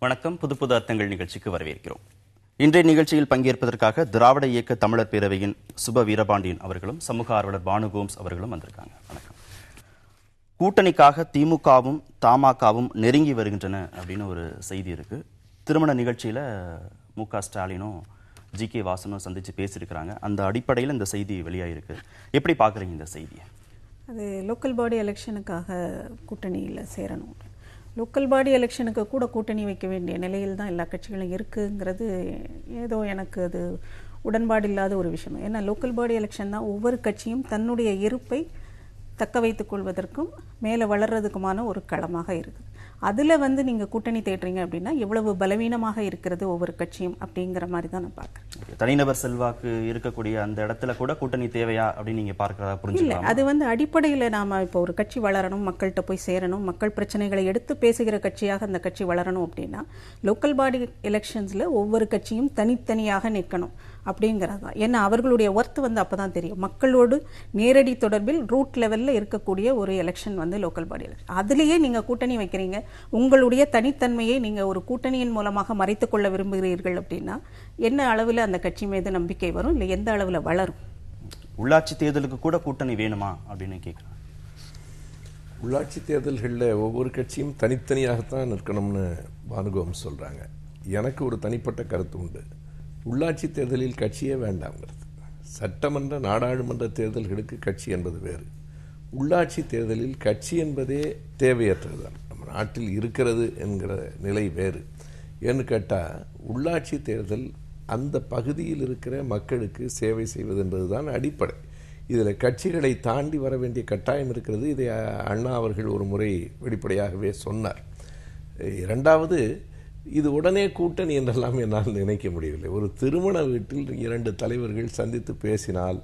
வணக்கம். புது புது அர்த்தங்கள் நிகழ்ச்சிக்கு வரவேற்கிறோம். இன்றைய நிகழ்ச்சியில் பங்கேற்பதற்காக திராவிட இயக்க தமிழர் பேரவையின் சுப வீரபாண்டியன் அவர்களும் சமூக ஆர்வலர் பானு கோம்ஸ் அவர்களும் வந்திருக்காங்க. வணக்கம். கூட்டணிக்காக திமுகவும் தமாகவும் நெருங்கி வருகின்றன அப்படின்னு ஒரு செய்தி இருக்கு. திருமண நிகழ்ச்சியில மு.க. ஸ்டாலினும் ஜி.கே. வாசனும் சந்திச்சு பேசியிருக்கிறாங்க. அந்த அடிப்படையில் இந்த செய்தி வெளியாயிருக்கு. எப்படி பார்க்குறீங்க இந்த செய்தியை? அது லோக்கல் பாடி எலெக்ஷனுக்காக கூட்டணியில் சேரணும். லோக்கல் பாடி எலெக்ஷனுக்கு கூட கூட்டணி வைக்க வேண்டிய நிலையில் தான் எல்லா கட்சிகளும் இருக்குங்கிறது ஏதோ எனக்கு அது உடன்பாடு இல்லாத ஒரு விஷயம். ஏன்னா லோக்கல் பாடி எலெக்ஷன் தான் ஒவ்வொரு கட்சியும் தன்னுடைய இருப்பை தக்க வைத்துக் கொள்வதற்கும் மேலே வளர்றதுக்குமான ஒரு களமாக இருக்குது. அதில் நீங்கள் கூட்டணி தேடுறீங்க அப்படின்னா எவ்வளவு பலவீனமாக இருக்கிறது ஒவ்வொரு கட்சியும் அப்படிங்கிற மாதிரி தான் நான் பார்க்குறேன். தனிநபர் செல்வாக்கு இருக்கக்கூடிய அந்த இடத்துல கூட கூட்டணி தேவையா அப்படின்னு நீங்கள் பார்க்குறதா புரிஞ்சுக்கலாம்? இல்லை, அது அடிப்படையில் நாம் இப்போ ஒரு கட்சி வளரணும், மக்கள்கிட்ட போய் சேரணும், மக்கள் பிரச்சனைகளை எடுத்து பேசுகிற கட்சியாக அந்த கட்சி வளரணும் அப்படின்னா லோக்கல் பாடி எலெக்ஷன்ஸில் ஒவ்வொரு கட்சியும் தனித்தனியாக நிற்கணும் அப்படிங்கிறது தான். ஏன்னா அவர்களுடைய ஒர்த் அப்போ தான் தெரியும். மக்களோடு நேரடி தொடர்பில் ரூட் லெவலில் இருக்கக்கூடிய ஒரு எலெக்ஷன் லோக்கல் பாடி எலெக்ஷன். அதுலேயே நீங்கள் கூட்டணி வைக்கிறீங்க, உங்களுடைய தனித்தன்மையை நீங்கள் ஒரு கூட்டணியின் மூலமாக மறைத்து கொள்ள விரும்புகிறீர்கள் அப்படின்னா என்ன அளவில் அந்த கட்சி மீது நம்பிக்கை வரும், இல்லை எந்த அளவில் வளரும்? உள்ளாட்சி தேர்தலுக்கு கூட கூட்டணி வேணுமா அப்படின்னு கேட்குறேன். உள்ளாட்சி தேர்தல்களில் ஒவ்வொரு கட்சியும் தனித்தனியாகத்தான் நிற்கணும்னு பானுகோம் சொல்கிறாங்க. எனக்கு ஒரு தனிப்பட்ட கருத்து உண்டு. உள்ளாட்சி தேர்தலில் கட்சியே வேண்டாம்ங்கிறது. சட்டமன்ற நாடாளுமன்ற தேர்தல்களுக்கு கட்சி என்பது வேறு. உள்ளாட்சி தேர்தலில் கட்சி என்பதே தேவையற்றதுதான். நம்ம நாட்டில் இருக்கிறது என்கிற நிலை வேறு. ஏன்னு கேட்டால் உள்ளாட்சி தேர்தல் அந்த பகுதியில் இருக்கிற மக்களுக்கு சேவை செய்வது என்பதுதான் அடிப்படை. இதில் கட்சிகளை தாண்டி வர வேண்டிய கட்டாயம் இருக்கிறது. இதை அண்ணா அவர்கள் ஒரு முறை வெளிப்படையாகவே சொன்னார். இரண்டாவது, இது உடனே கூட்டணி என்றெல்லாம் என்னால் நினைக்க முடியவில்லை. ஒரு திருமண வீட்டில் 2 தலைவர்கள் சந்தித்து பேசினால்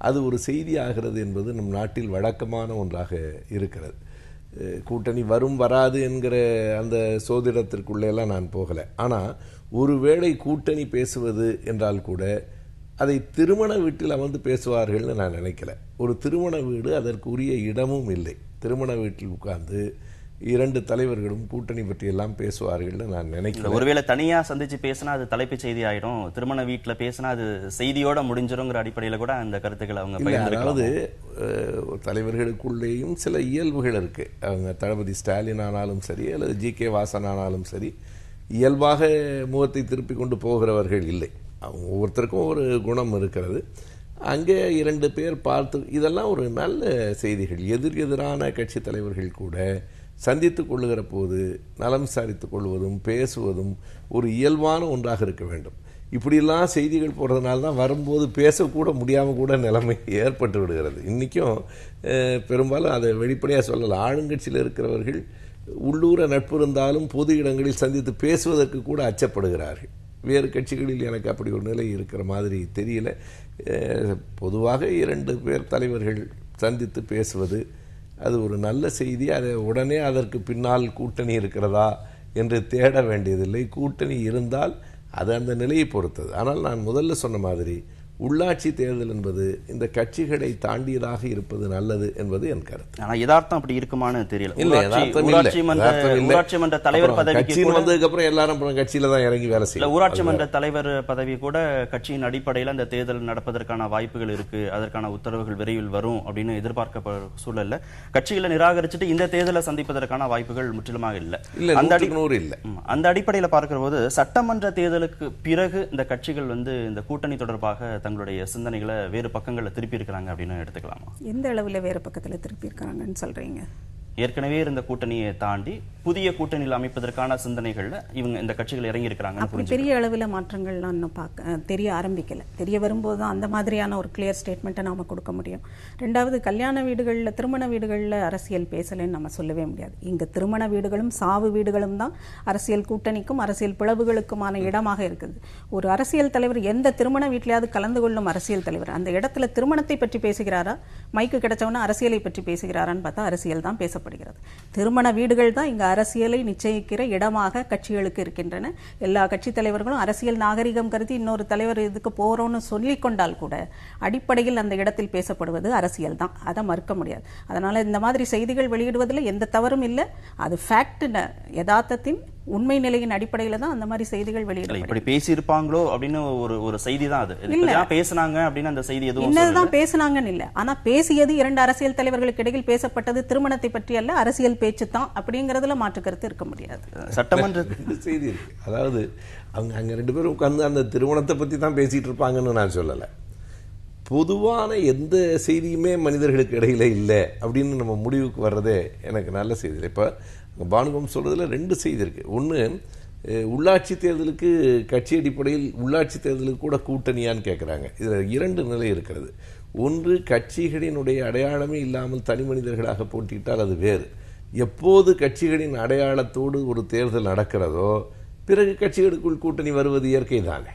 அது ஒரு செய்தி ஆகிறது என்பது நம் நாட்டில் வழக்கமான ஒன்றாக இருக்கிறது. கூட்டணி வரும் வராது என்கிற அந்த சோதிடத்திற்குள்ளெல்லாம் நான் போகலை. ஆனால் ஒருவேளை கூட்டணி பேசுவது என்றால் கூட அதை திருமண வீட்டில் அமர்ந்து பேசுவார்கள்னு நான் நினைக்கல. ஒரு திருமண வீடு அதற்குரிய இடமும் இல்லை. திருமண வீட்டில் உட்கார்ந்து 2 தலைவர்களும் கூட்டணி பற்றி எல்லாம் பேசுவார்கள் நான் நினைக்கிறேன். ஒருவேளை தனியா சந்திச்சு பேசினா அது தலைப்பு செய்தி ஆயிடும், திருமண வீட்டுல பேசினா அது செய்தியோட முடிஞ்சிருங்கிற அடிப்படையில கூட அந்த கருத்துக்களை அவங்க அதாவது தலைவர்களுக்குள்ளேயும் சில இயல்புகள் இருக்கு. அவங்க தளபதி ஸ்டாலின் ஆனாலும் சரி அல்லது ஜி.கே. வாசன் ஆனாலும் சரி இயல்பாக முகத்தை திருப்பி கொண்டு போகிறவர்கள் இல்லை. அவங்க ஒவ்வொருத்தருக்கும் ஒரு குணம் இருக்கிறது. அங்கே 2 பேர் பார்த்து இதெல்லாம் ஒரு நல்ல செய்திகள். எதிரான கட்சி தலைவர்கள் கூட சந்தித்துக் கொள்ளுகிற போது நலம் விசாரித்துக் கொள்வதும் பேசுவதும் ஒரு இயல்பான ஒன்றாக இருக்க வேண்டும். இப்படியெல்லாம் செய்திகள் போடுறதுனால தான் வரும்போது பேசக்கூட முடியாமல் கூட நிலைமை ஏற்பட்டு விடுகிறது. இன்றைக்கும் பெரும்பாலும் அதை வெளிப்படையாக சொல்லலாம். ஆளுங்கட்சியில் இருக்கிறவர்கள் உள்ளூர நட்பு இருந்தாலும் பொது இடங்களில் சந்தித்து பேசுவதற்கு கூட அச்சப்படுகிறார்கள். வேறு கட்சிகளில் எனக்கு அப்படி ஒரு நிலை இருக்கிற மாதிரி தெரியல. பொதுவாக 2 பேர் தலைவர்கள் சந்தித்து பேசுவது அது ஒரு நல்ல செய்தி. அதை உடனே அதற்கு பின்னால் கூட்டணி இருக்கிறதா என்று தேட வேண்டியதில்லை. கூட்டணி இருந்தால் அது அந்த நிலையை பொறுத்தது. ஆனால் நான் முதல்ல சொன்ன மாதிரி உள்ளாட்சி தேர்தல் என்பது இந்த கட்சிகளை தாண்டியதாக இருப்பது நல்லது என்பது என் கருத்து. ஆனால் யதார்த்தம் அப்படி இருக்குமான்னு தெரியல. ஊராட்சி மன்ற தலைவர் பதவி வந்ததுக்கு அப்புறம் எல்லாரும் கட்சியில தான் இறங்கி வேலை செய்யல. ஊராட்சி மன்ற தலைவர் பதவி கூட கட்சியின் அடிப்படையில் அந்த தேர்தல் நடப்பதற்கான வாய்ப்புகள் இருக்கு, அதற்கான உத்தரவுகள் விரைவில் வரும் அப்படின்னு எதிர்பார்க்கப்படும் சூழல்ல கட்சிகளை நிராகரிச்சுட்டு இந்த தேர்தலை சந்திப்பதற்கான வாய்ப்புகள் முற்றிலுமாக இல்லை. அந்த அடிப்படையில் பார்க்கிற போது சட்டமன்ற தேர்தலுக்கு பிறகு இந்த கட்சிகள் இந்த கூட்டணி தொடர்பாக தங்களுடைய சிந்தனைகளை வேறு பக்கங்களில் திருப்பி இருக்கிறாங்க அப்படின்னு எடுத்துக்கலாமா? எந்த அளவில் வேறு பக்கத்தில் திருப்பி இருக்காங்கன்னு சொல்றீங்க? ஏற்கனவே இருந்த கூட்டணியை தாண்டி புதிய கூட்டணியில் அமைப்பதற்கான சிந்தனைகள்ல இவங்க இந்த கட்சிகள் இறங்கி இருக்கிறாங்க. அப்படி பெரிய அளவில் மாற்றங்கள் நான் தெரிய ஆரம்பிக்கல. தெரிய வரும்போது தான் அந்த மாதிரியான ஒரு கிளியர் ஸ்டேட்மெண்ட்டை நாம கொடுக்க முடியும். ரெண்டாவது, கல்யாண வீடுகளில் திருமண வீடுகளில் அரசியல் பேசலைன்னு நம்ம சொல்லவே முடியாது. இங்க திருமண வீடுகளும் சாவு வீடுகளும் தான் அரசியல் கூட்டணிக்கும் அரசியல் பிளவுகளுக்குமான இடமாக இருக்குது. ஒரு அரசியல் தலைவர் எந்த திருமண வீட்டிலையாவது கலந்து கொள்ளும் அரசியல் தலைவர் அந்த இடத்துல திருமணத்தை பற்றி பேசுகிறாரா, மைக்கு கிடைச்சவன அரசியலை பற்றி பேசுகிறாரான்னு பார்த்தா அரசியல் தான் பேசப்படுகிறது. திருமண வீடுகள் தான் இங்க அரசியலை நிச்சயிக்கிற இடமாக கட்சிகளுக்கு இருக்கின்றன. எல்லா கட்சி தலைவர்களும் அரசியல் நாகரிகம் கருதி இன்னொரு தலைவர் இதுக்கு போறோம்னு சொல்லிக் கொண்டால் கூட அடிப்படையில் அந்த இடத்தில் பேசப்படுவது அரசியல் தான். அதை மறுக்க முடியாது. அதனால இந்த மாதிரி செய்திகள் வெளியிடுவதில் எந்த தவறும் இல்லை. அது ஃபேக்ட், யதார்த்தத்தின் உண்மை நிலையின் அடிப்படையில தான் அந்த மாதிரி செய்திகள் இப்படி வெளியிடப்படும். பேசியிருப்பாங்களோ அப்படின்னு ஒரு செய்தி தான் அது. இப்படிதான் பேசுனாங்க அப்படின்னு அந்த செய்தி எதுவும் இன்னதுதான் பேசுனாங்கன்னு இல்ல, ஆனா பேசியது 2 அரசியல் தலைவர்களுக்கு இடையில் பேசப்பட்டது திருமணத்தை பற்றி அல்ல, அரசியல் பேச்சு தான் அப்படிங்கறதுல மாற்று கருத்து இருக்க முடியாது. சட்டமன்ற செய்தி இருக்கு. அதாவது அவங்க அங்க 2 பேரும் உட்கார்ந்து அந்த திருமணத்தை பத்தி தான் பேசிட்டு இருப்பாங்கன்னு நான் சொல்லல. பொதுவான எந்த செய்தியுமே மனிதர்களுக்கு இடையில இல்லை அப்படின்னு நம்ம முடிவுக்கு வர்றதே எனக்கு நல்ல செய்தி. இப்போ பானுகம் சொல்றதுல 2 செய்தி இருக்கு. ஒன்று, உள்ளாட்சி தேர்தலுக்கு கட்சி அடிப்படையில் உள்ளாட்சி தேர்தலுக்கு கூட கூட்டணியான்னு கேட்குறாங்க. இதில் 2 நிலை இருக்கிறது. ஒன்று, கட்சிகளினுடைய அடையாளமே இல்லாமல் தனி மனிதர்களாக போட்டியிட்டால் அது வேறு. எப்போது கட்சிகளின் அடையாளத்தோடு ஒரு தேர்தல் நடக்கிறதோ பிறகு கட்சிகளுக்குள் கூட்டணி வருவது இயற்கை தானே.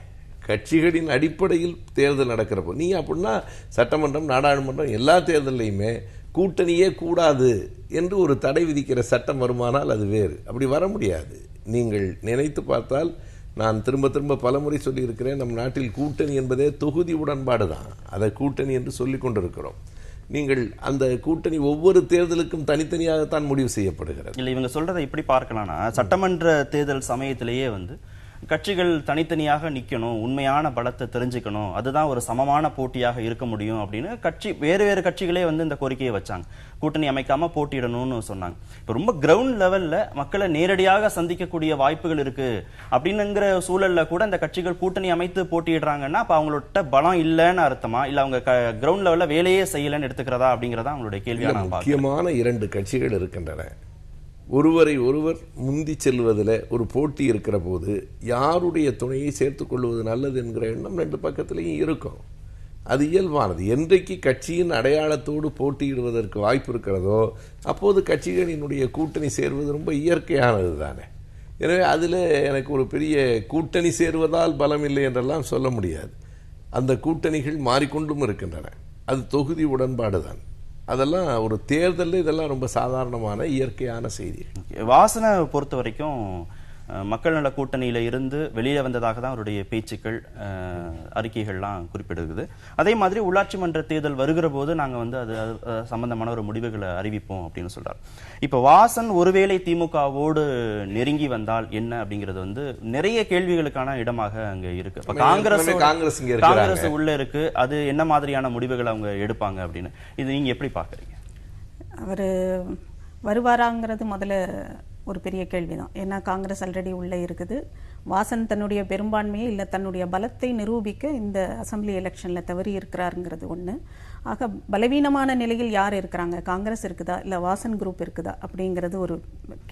கட்சிகளின் அடிப்படையில் தேர்தல் நடக்கிறப்போ நீங்கள் அப்படின்னா சட்டமன்றம், நாடாளுமன்றம் எல்லா தேர்தலையுமே கூட்டணியே கூடாது என்று ஒரு தடை விதிக்கிற சட்டம் வருமானால் அது வேறு. அப்படி வர முடியாது. நீங்கள் நினைத்து பார்த்தால், நான் திரும்ப திரும்ப பலமுறை சொல்லியிருக்கிறேன், நம் நாட்டில் கூட்டணி என்பதே தொகுதி உடன்பாடு தான். அதை கூட்டணி என்று சொல்லிக் கொண்டிருக்கிறோம். நீங்கள் அந்த கூட்டணி ஒவ்வொரு தேர்தலுக்கும் தனித்தனியாகத்தான் முடிவு செய்யப்படுகிறது. இல்லை, இவங்க சொல்றதை இப்படி பார்க்கலாம்னா, சட்டமன்ற தேர்தல் சமயத்திலேயே கட்சிகள் தனித்தனியாக நிக்கணும், உண்மையான பலத்தை தெரிஞ்சுக்கணும், அதுதான் ஒரு சமமான போட்டியாக இருக்க முடியும் அப்படின்னு வேறு கட்சிகளே இந்த கோரிக்கையை வச்சாங்க. கூட்டணி அமைக்காம போட்டியிடணும்னு சொன்னாங்க. இப்போ ரொம்ப கிரவுண்ட் லெவல்ல மக்களை நேரடியாக சந்திக்கக்கூடிய வாய்ப்புகள் இருக்கு அப்படின்னுங்கிற சூழல்ல கூட இந்த கட்சிகள் கூட்டணி அமைத்து போட்டியிடுறாங்கன்னா அப்ப அவங்களோட பலம் இல்லைன்னு அர்த்தமா, இல்ல அவங்க கிரவுண்ட் லெவல்ல வேலையே செய்யலன்னு எடுத்துக்கிறதா அப்படிங்கறதா அவங்களுடைய கேள்வியா நான் பார்க்கிறேன். முக்கியமான 2 கட்சிகள் இருக்கின்றன. ஒருவரை ஒருவர் முந்தி செல்வதில் ஒரு போட்டி இருக்கிற போது யாருடைய துணையை சேர்த்துக் கொள்வது நல்லது என்கிற எண்ணம் 2 பக்கத்திலையும் இருக்கும். அது இயல்பானது. என்றைக்கு கட்சியின் அடையாளத்தோடு போட்டியிடுவதற்கு வாய்ப்பு இருக்கிறதோ அப்போது கட்சிகளினுடைய கூட்டணி சேர்வது ரொம்ப இயற்கையானது தானே. எனவே அதில் எனக்கு ஒரு பெரிய கூட்டணி சேர்வதால் பலம் இல்லை என்றெல்லாம் சொல்ல முடியாது. அந்த கூட்டணிகள் மாறிக்கொண்டும் இருக்கின்றன. அது தொகுதி உடன்பாடு தான். அதெல்லாம் ஒரு தேர்தலில் இதெல்லாம் ரொம்ப சாதாரணமான இயற்கையான செய்தி. வாசனை பொறுத்த வரைக்கும் மக்கள் நல கூட்டணியில இருந்து வெளியே வந்ததாக தான் அவருடைய பேச்சுக்கள், அறிக்கைகள்லாம் குறிப்பிடுகிறது. அதே மாதிரி உள்ளாட்சி மன்ற தேர்தல் வருகிற போது நாங்க அது சம்பந்தமான ஒரு முடிவுகளை அறிவிப்போம் அப்படின்னு சொல்றாரு. இப்ப வாசன் ஒருவேளை திமுகவோடு நெருங்கி வந்தால் என்ன அப்படிங்கிறது நிறைய கேள்விகளுக்கான இடமாக அங்க இருக்கு. இப்ப காங்கிரஸ் உள்ள இருக்கு, அது என்ன மாதிரியான முடிவுகளை அவங்க எடுப்பாங்க அப்படின்னு இது நீங்க எப்படி பாக்குறீங்க? அவரு வருவாராங்கிறது முதல்ல ஒரு பெரிய கேள்விதான். ஏன்னா காங்கிரஸ் ஆல்ரெடி உள்ளே இருக்குது. வாசன் தன்னுடைய பெரும்பான்மையை இல்லை தன்னுடைய பலத்தை நிரூபிக்க இந்த அசம்பிளி எலெக்ஷனில் தவறி இருக்கிறாருங்கிறது ஒன்று. ஆக பலவீனமான நிலையில் யார் இருக்கிறாங்க, காங்கிரஸ் இருக்குதா இல்லை வாசன் குரூப் இருக்குதா அப்படிங்கிறது ஒரு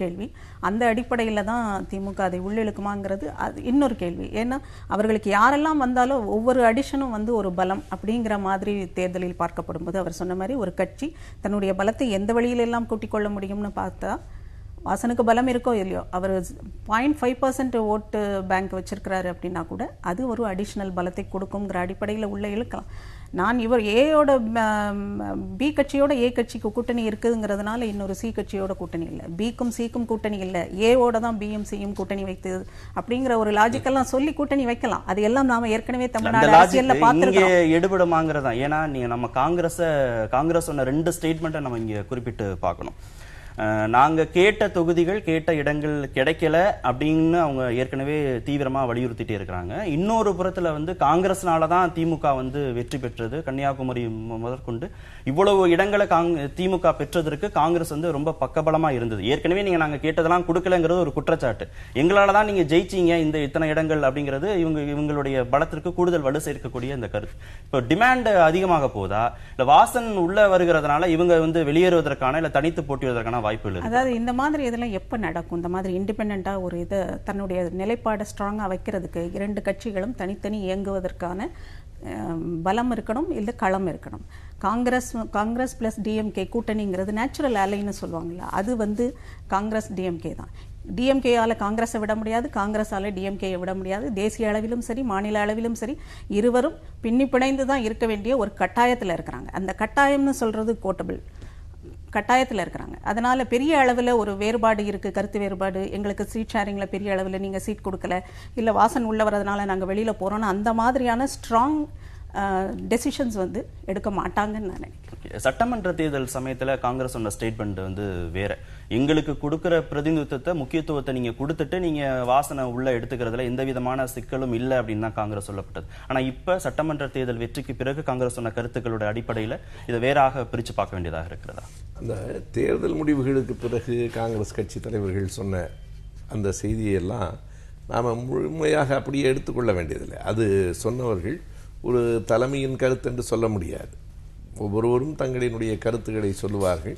கேள்வி. அந்த அடிப்படையில் தான் திமுக அதை உள்ளிழுக்குமாங்கிறது அது இன்னொரு கேள்வி. ஏன்னா அவர்களுக்கு யாரெல்லாம் வந்தாலும் ஒவ்வொரு அடிஷனும் ஒரு பலம் அப்படிங்கிற மாதிரி தேர்தலில் பார்க்கப்படும் போது அவர் சொன்ன மாதிரி ஒரு கட்சி தன்னுடைய பலத்தை எந்த வழியிலெல்லாம் கூட்டிக் கொள்ள முடியும்னு பார்த்தா வாசனுக்கு பலம் இருக்கோ இல்லையோ, அவர் 0.5% ஓட்டு பேங்க் வச்சிருக்கிறாரு அப்படின்னா கூட அது ஒரு அடிஷனல் பலத்தை கொடுக்குங்கிற அடிப்படையில் உள்ள இழுக்கலாம். நான் இவர் ஏயோட பி கட்சியோட ஏ கட்சிக்கு கூட்டணி இருக்குதுங்கிறதுனால இன்னொரு சி கட்சியோட கூட்டணி இல்லை, பிக்கும் சிக்கும் கூட்டணி இல்லை, ஏவோட தான் பியும் சியும் கூட்டணி வைத்து அப்படிங்கிற ஒரு லாஜிக்கெல்லாம் சொல்லி கூட்டணி வைக்கலாம். அது எல்லாம் நாம ஏற்கனவே தமிழ்நாடு அரசியல்ல பார்த்திருக்கோம். எடுபடுமாங்கிறதா. ஏன்னா நீங்க நம்ம காங்கிரஸ் சொன்ன 2 ஸ்டேட்மெண்ட்டை நம்ம இங்க குறிப்பிட்டு பார்க்கணும். நாங்க கேட்ட தொகுதிகள் கேட்ட இடங்கள் கிடைக்கல அப்படின்னு அவங்க ஏற்கனவே தீவிரமா வலியுறுத்திட்டே இருக்கிறாங்க. இன்னொரு புறத்துல காங்கிரஸ்னால தான் திமுக வெற்றி பெற்றது. கன்னியாகுமரி முதற்கொண்டு இவ்வளவு இடங்களை திமுக பெற்றதற்கு காங்கிரஸ் ரொம்ப பக்கபலமா இருந்தது. ஏற்கனவே நீங்க நாங்க கேட்டதெல்லாம் கொடுக்கலங்கிறது ஒரு குற்றச்சாட்டு. எங்களால தான் நீங்க ஜெயிச்சீங்க இத்தனை இடங்கள் அப்படிங்கிறது இவங்களுடைய பலத்திற்கு கூடுதல் வலு சேர்க்கக்கூடிய இந்த கருத்து. இப்போ டிமாண்ட் அதிகமாக போதா, இல்ல வாசன் உள்ள வருகிறதுனால இவங்க வெளியேறுவதற்கான இல்ல தனித்து போட்டிவதற்கான வாய்ப்புகள்? அதாவது இந்த மாதிரி இதெல்லாம் எப்ப நடக்கும்? இந்த மாதிரி இண்டிபெண்டா ஒரு இதை தன்னுடைய நிலைப்பாடு ஸ்ட்ராங்கா வைக்கிறதுக்கு 2 கட்சிகளும் தனித்தனி இயங்குவதற்கான பலம் இருக்கணும், இல்ல களம் இருக்கணும். காங்கிரஸ் பிளஸ் டிஎம்கே கூட்டணிங்கிறது நேச்சுரல் அலைன்னு சொல்லுவாங்கல்ல, அது காங்கிரஸ் டிஎம்கே தான். டிஎம்கேயால காங்கிரஸை விட முடியாது, காங்கிரஸால டிஎம்கேயை விட முடியாது. தேசிய அளவிலும் சரி மாநில அளவிலும் சரி இருவரும் பின்னி பிணைந்து தான் இருக்க வேண்டிய ஒரு கட்டாயத்தில் இருக்கிறாங்க. அந்த கட்டாயம்னு சொல்றது கோட்டபிள் கட்டாயத்தில் இருக்கிறாங்க. அதனால பெரிய அளவில் ஒரு வேறுபாடு இருக்கு, கருத்து வேறுபாடு. எங்களுக்கு சீட் ஷேரிங்ல பெரிய அளவில் நீங்க சீட் கொடுக்கல, இல்ல வாசன் உள்ள வரதுனால நாங்க வெளியில போறோம்னு அந்த மாதிரியான ஸ்ட்ராங் டெசிஷன்ஸ் வந்து எடுக்க மாட்டாங்கன்னு நான் நினைக்கிறேன். சட்டமன்ற தேர்தல் சமயத்துல காங்கிரஸ் சொன்ன ஸ்டேட்மெண்ட் வந்து வேற. எங்களுக்கு கொடுக்கிற பிரதிநிதித்துவத்தை முக்கியத்துவத்தை நீங்க கொடுத்துட்டு நீங்க வாசனை உள்ள எடுத்துக்கிறதுல எந்த விதமான சிக்கலும் இல்லை அப்படின்னு தான் காங்கிரஸ் சொல்லப்பட்டது. ஆனா இப்ப சட்டமன்ற தேர்தல் வெற்றிக்கு பிறகு காங்கிரஸ் சொன்ன கருத்துக்களோட அடிப்படையில இதை வேறாக பிரிச்சு பார்க்க வேண்டியதாக இருக்கிறதா? அந்த தேர்தல் முடிவுகளுக்கு பிறகு காங்கிரஸ் கட்சி தலைவர்கள் சொன்ன அந்த செய்தியெல்லாம் நாம் முழுமையாக அப்படியே எடுத்துக்கொள்ள வேண்டியதில்லை. அது சொன்னவர்கள் ஒரு தலைமையின் கருத்து என்று சொல்ல முடியாது. ஒவ்வொருவரும் தங்களினுடைய கருத்துக்களை சொல்லுவார்கள்.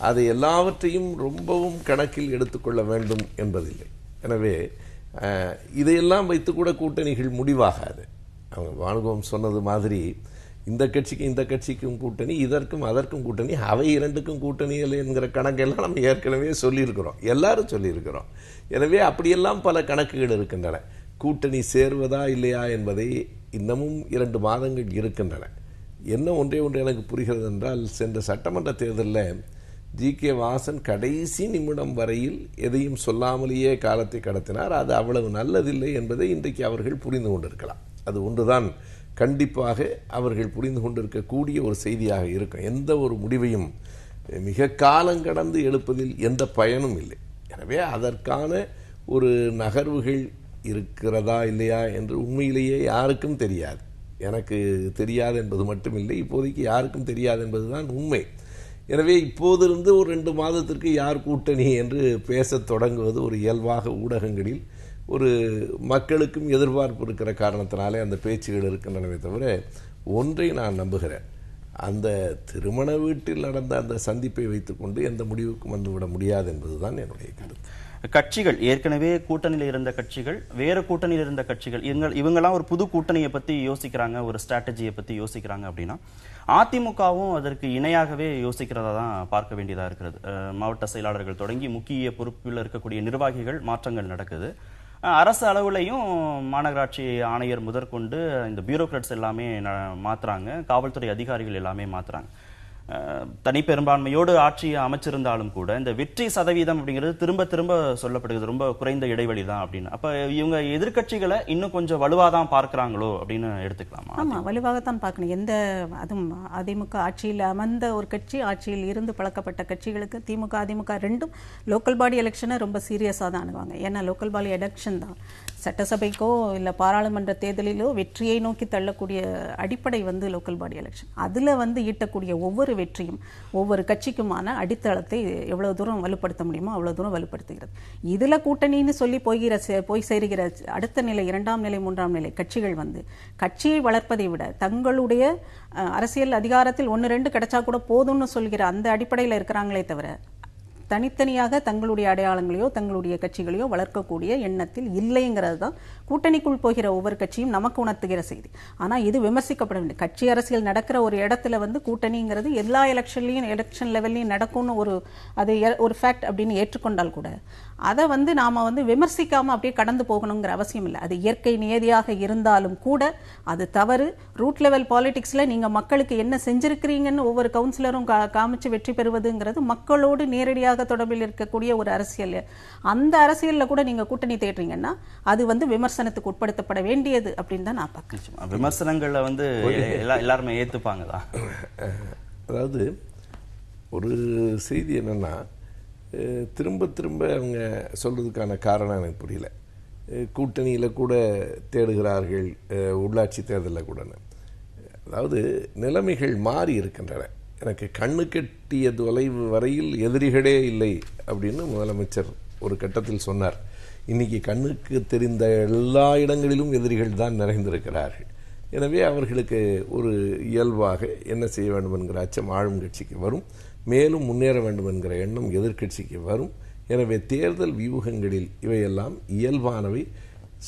அதை எல்லாவற்றையும் ரொம்பவும் கணக்கில் எடுத்துக்கொள்ள வேண்டும் என்பதில்லை. எனவே இதையெல்லாம் வைத்து கூட கூட்டணிகள் முடிவாகாது. அவங்க வானுகோம் சொன்னது மாதிரி இந்த கட்சிக்கு இந்த கட்சிக்கும் கூட்டணி, இதற்கும் அதற்கும் கூட்டணி, அவை இரண்டுக்கும் கூட்டணி என்கிற கணக்கெல்லாம் நம்ம ஏற்கனவே சொல்லியிருக்கிறோம், எல்லாரும் சொல்லியிருக்கிறோம். எனவே அப்படியெல்லாம் பல கணக்குகள் இருக்கின்றன. கூட்டணி சேர்வதா இல்லையா என்பதை இன்னமும் 2 மாதங்கள் இருக்கின்றன. என்ன ஒன்றே ஒன்று எனக்கு புரிகிறது என்றால், சென்ற சட்டமன்ற தேர்தலில் ஜி.கே. வாசன் கடைசி நிமிடம் வரையில் எதையும் சொல்லாமலேயே காலத்தை கடத்தினார். அது அவ்வளவு நல்லதில்லை என்பதை இன்றைக்கு அவர்கள் புரிந்து கொண்டிருக்கலாம். அது ஒன்றுதான் கண்டிப்பாக அவர்கள் புரிந்து கொண்டிருக்கக்கூடிய ஒரு செய்தியாக இருக்கும். எந்த ஒரு முடிவையும் மிக காலங்கடந்து எடுப்பதில் எந்த பயனும் இல்லை. எனவே அதற்கான ஒரு நகர்வுகள் இருக்கிறதா இல்லையா என்று உண்மையிலேயே யாருக்கும் தெரியாது. எனக்கு தெரியாது என்பது மட்டுமில்லை, இப்போதைக்கு யாருக்கும் தெரியாது என்பதுதான் உண்மை. எனவே இப்போதிருந்து ஒரு 2 மாதத்திற்கு யார் கூட்டணி என்று பேசத் தொடங்குவது ஒரு இயல்பாக ஊடகங்களில் ஒரு மக்களுக்கும் எதிர்பார்ப்பு இருக்கிற காரணத்தினாலே அந்த பேச்சுகள் இருக்கின்றனவே தவிர, ஒன்றை நான் நம்புகிறேன், அந்த திருமண வீட்டில் நடந்த அந்த சந்திப்பை வைத்துக்கொண்டு எந்த முடிவுக்கும் வந்துவிட முடியாது என்பதுதான் என்னுடைய கருத்து. கட்சிகள் ஏற்கனவே கூட்டணியில் இருந்த கட்சிகள், வேற கூட்டணியில் இருந்த கட்சிகள், இவங்கெல்லாம் ஒரு புது கூட்டணியை பத்தி யோசிக்கிறாங்க, ஒரு ஸ்ட்ராட்டஜியை பத்தி யோசிக்கிறாங்க அப்படின்னா அதிமுகவும் அதற்கு இணையாகவே யோசிக்கிறதா தான் பார்க்க வேண்டியதா இருக்கிறது. மாவட்ட செயலாளர்கள் தொடங்கி முக்கிய பொறுப்பில் இருக்கக்கூடிய நிர்வாகிகள் மாற்றங்கள் நடக்குது. அரசு அளவுலையும் மாநகராட்சி ஆணையர் முதற்கொண்டு இந்த பியூரோக்ராட்ஸ் எல்லாமே மாத்துறாங்க, காவல்துறை அதிகாரிகள் எல்லாமே மாத்துறாங்க. தனிப்பெரும்பான்மையோடு ஆட்சியை அமைச்சிருந்தாலும் கூட இந்த வெற்றி சதவீதம் அப்படிங்கிறது திரும்ப திரும்ப சொல்லப்படுகிறது, ரொம்ப குறைந்த இடைவெளி தான் அப்படின்னு. அப்ப இவங்க எதிர்கட்சிகளை இன்னும் கொஞ்சம் வலுவாதான் பார்க்கிறாங்களோ அப்படின்னு எடுத்துக்கலாமா? ஆமா, வலுவாகத்தான் பார்க்கணும். எந்த அதுவும் அதிமுக ஆட்சியில் அமர்ந்த ஒரு கட்சி, ஆட்சியில் இருந்து பழக்கப்பட்ட கட்சிகளுக்கு திமுக அதிமுக ரெண்டும் லோக்கல் பாடி எலெக்ஷனை ரொம்ப சீரியஸாக தான் அணுவாங்க. ஏன்னா லோக்கல் பாடி எலெக்ஷன் தான் சட்டசபைக்கோ இல்லை பாராளுமன்ற தேர்தலிலோ வெற்றியை நோக்கி தள்ளக்கூடிய அடிப்படை வந்து லோக்கல் பாடி எலெக்ஷன். அதில் வந்து ஈட்டக்கூடிய ஒவ்வொரு வெற்றியும் ஒவ்வொரு கட்சிக்குமான அடித்தளத்தை எவ்வளவு தூரம் வலுப்படுத்த முடியுமோ அவ்வளவு தூரம் வலுப்படுத்துகிறது. இதுல கூட்டணின்னு சொல்லி போய் சேருகிற அடுத்த நிலை, 2ஆம் நிலை, 3ஆம் நிலை கட்சிகள் வந்து கட்சியை வளர்ப்பதை விட தங்களுடைய அரசியல் அதிகாரத்தில் 1-2 கிடைச்சா கூட போதும்னு சொல்கிற அந்த அடிப்படையில் இருக்கிறாங்களே தவிர தனித்தனியாக தங்களுடைய அடையாளங்களையோ தங்களுடைய கட்சிகளையோ வளர்க்கக்கூடிய எண்ணத்தில் இல்லைங்கிறது தான் கூட்டணிக்குள் போகிற ஒவ்வொரு கட்சியும் நமக்கு உணர்த்துகிற செய்தி. ஆனால் இது விமர்சிக்கப்பட வேண்டிய கட்சி அரசியல் நடக்கிற ஒரு இடத்துல வந்து கூட்டணிங்கிறது எல்லா எலெக்ஷன் லெவல்லையும் நடக்கும்னு அது ஒரு ஃபேக்ட் அப்படின்னு ஏற்றுக்கொண்டால் கூட அதை வந்து நாம வந்து விமர்சிக்காம அப்படியே கடந்து போகணுங்கிற அவசியம் இல்லை. அது இயற்கை நியதியாக இருந்தாலும் கூட அது தவறு. ரூட் லெவல் பாலிடிக்ஸ்ல நீங்க மக்களுக்கு என்ன செஞ்சிருக்கிறீங்கன்னு ஒவ்வொரு கவுன்சிலரும் காமிச்சு வெற்றி பெறுவதுங்கிறது மக்களோடு நேரடியாக தொடர்பில் இருக்கக்கூடிய ஒரு அரசியல். அந்த அரசியல்ல கூட நீங்க கூட்டணி தேடுறீங்கன்னா அது வந்து விமர்சனத்துக்கு உட்படுத்தப்பட வேண்டியது அப்படின்னு தான் நான் பார்க்கிறேன். விமர்சனங்கள்ல வந்து எல்லாருமே ஏத்துப்பாங்கதான். அதாவது ஒரு செய்தி என்னன்னா, திரும்ப திரும்ப அவங்க சொல்றதுக்கான காரணம் எனக்கு புரியல. கூட்டணியில் கூட தேடுகிறார்கள், உள்ளாட்சி தேர்தலில் கூட. அதாவது நிலைமைகள் மாறி இருக்கின்றன. எனக்கு கண்ணு கட்டிய தொலைவு வரையில் எதிரிகளே இல்லை அப்படின்னு முதலமைச்சர் ஒரு கட்டத்தில் சொன்னார். இன்னைக்கு கண்ணுக்கு தெரிந்த எல்லா இடங்களிலும் எதிரிகள் தான் நிறைந்திருக்கிறார்கள். எனவே அவர்களுக்கு ஒரு இயல்பாக என்ன செய்ய வேண்டும் என்கிற அச்சம் ஆளும் கட்சிக்கு வரும், மேலும் முன்னேற வேண்டும் என்கிற எண்ணம் எதிர்க்கட்சிக்கு வரும். எனவே தேர்தல் வியூகங்களில் இவையெல்லாம் இயல்பானவை.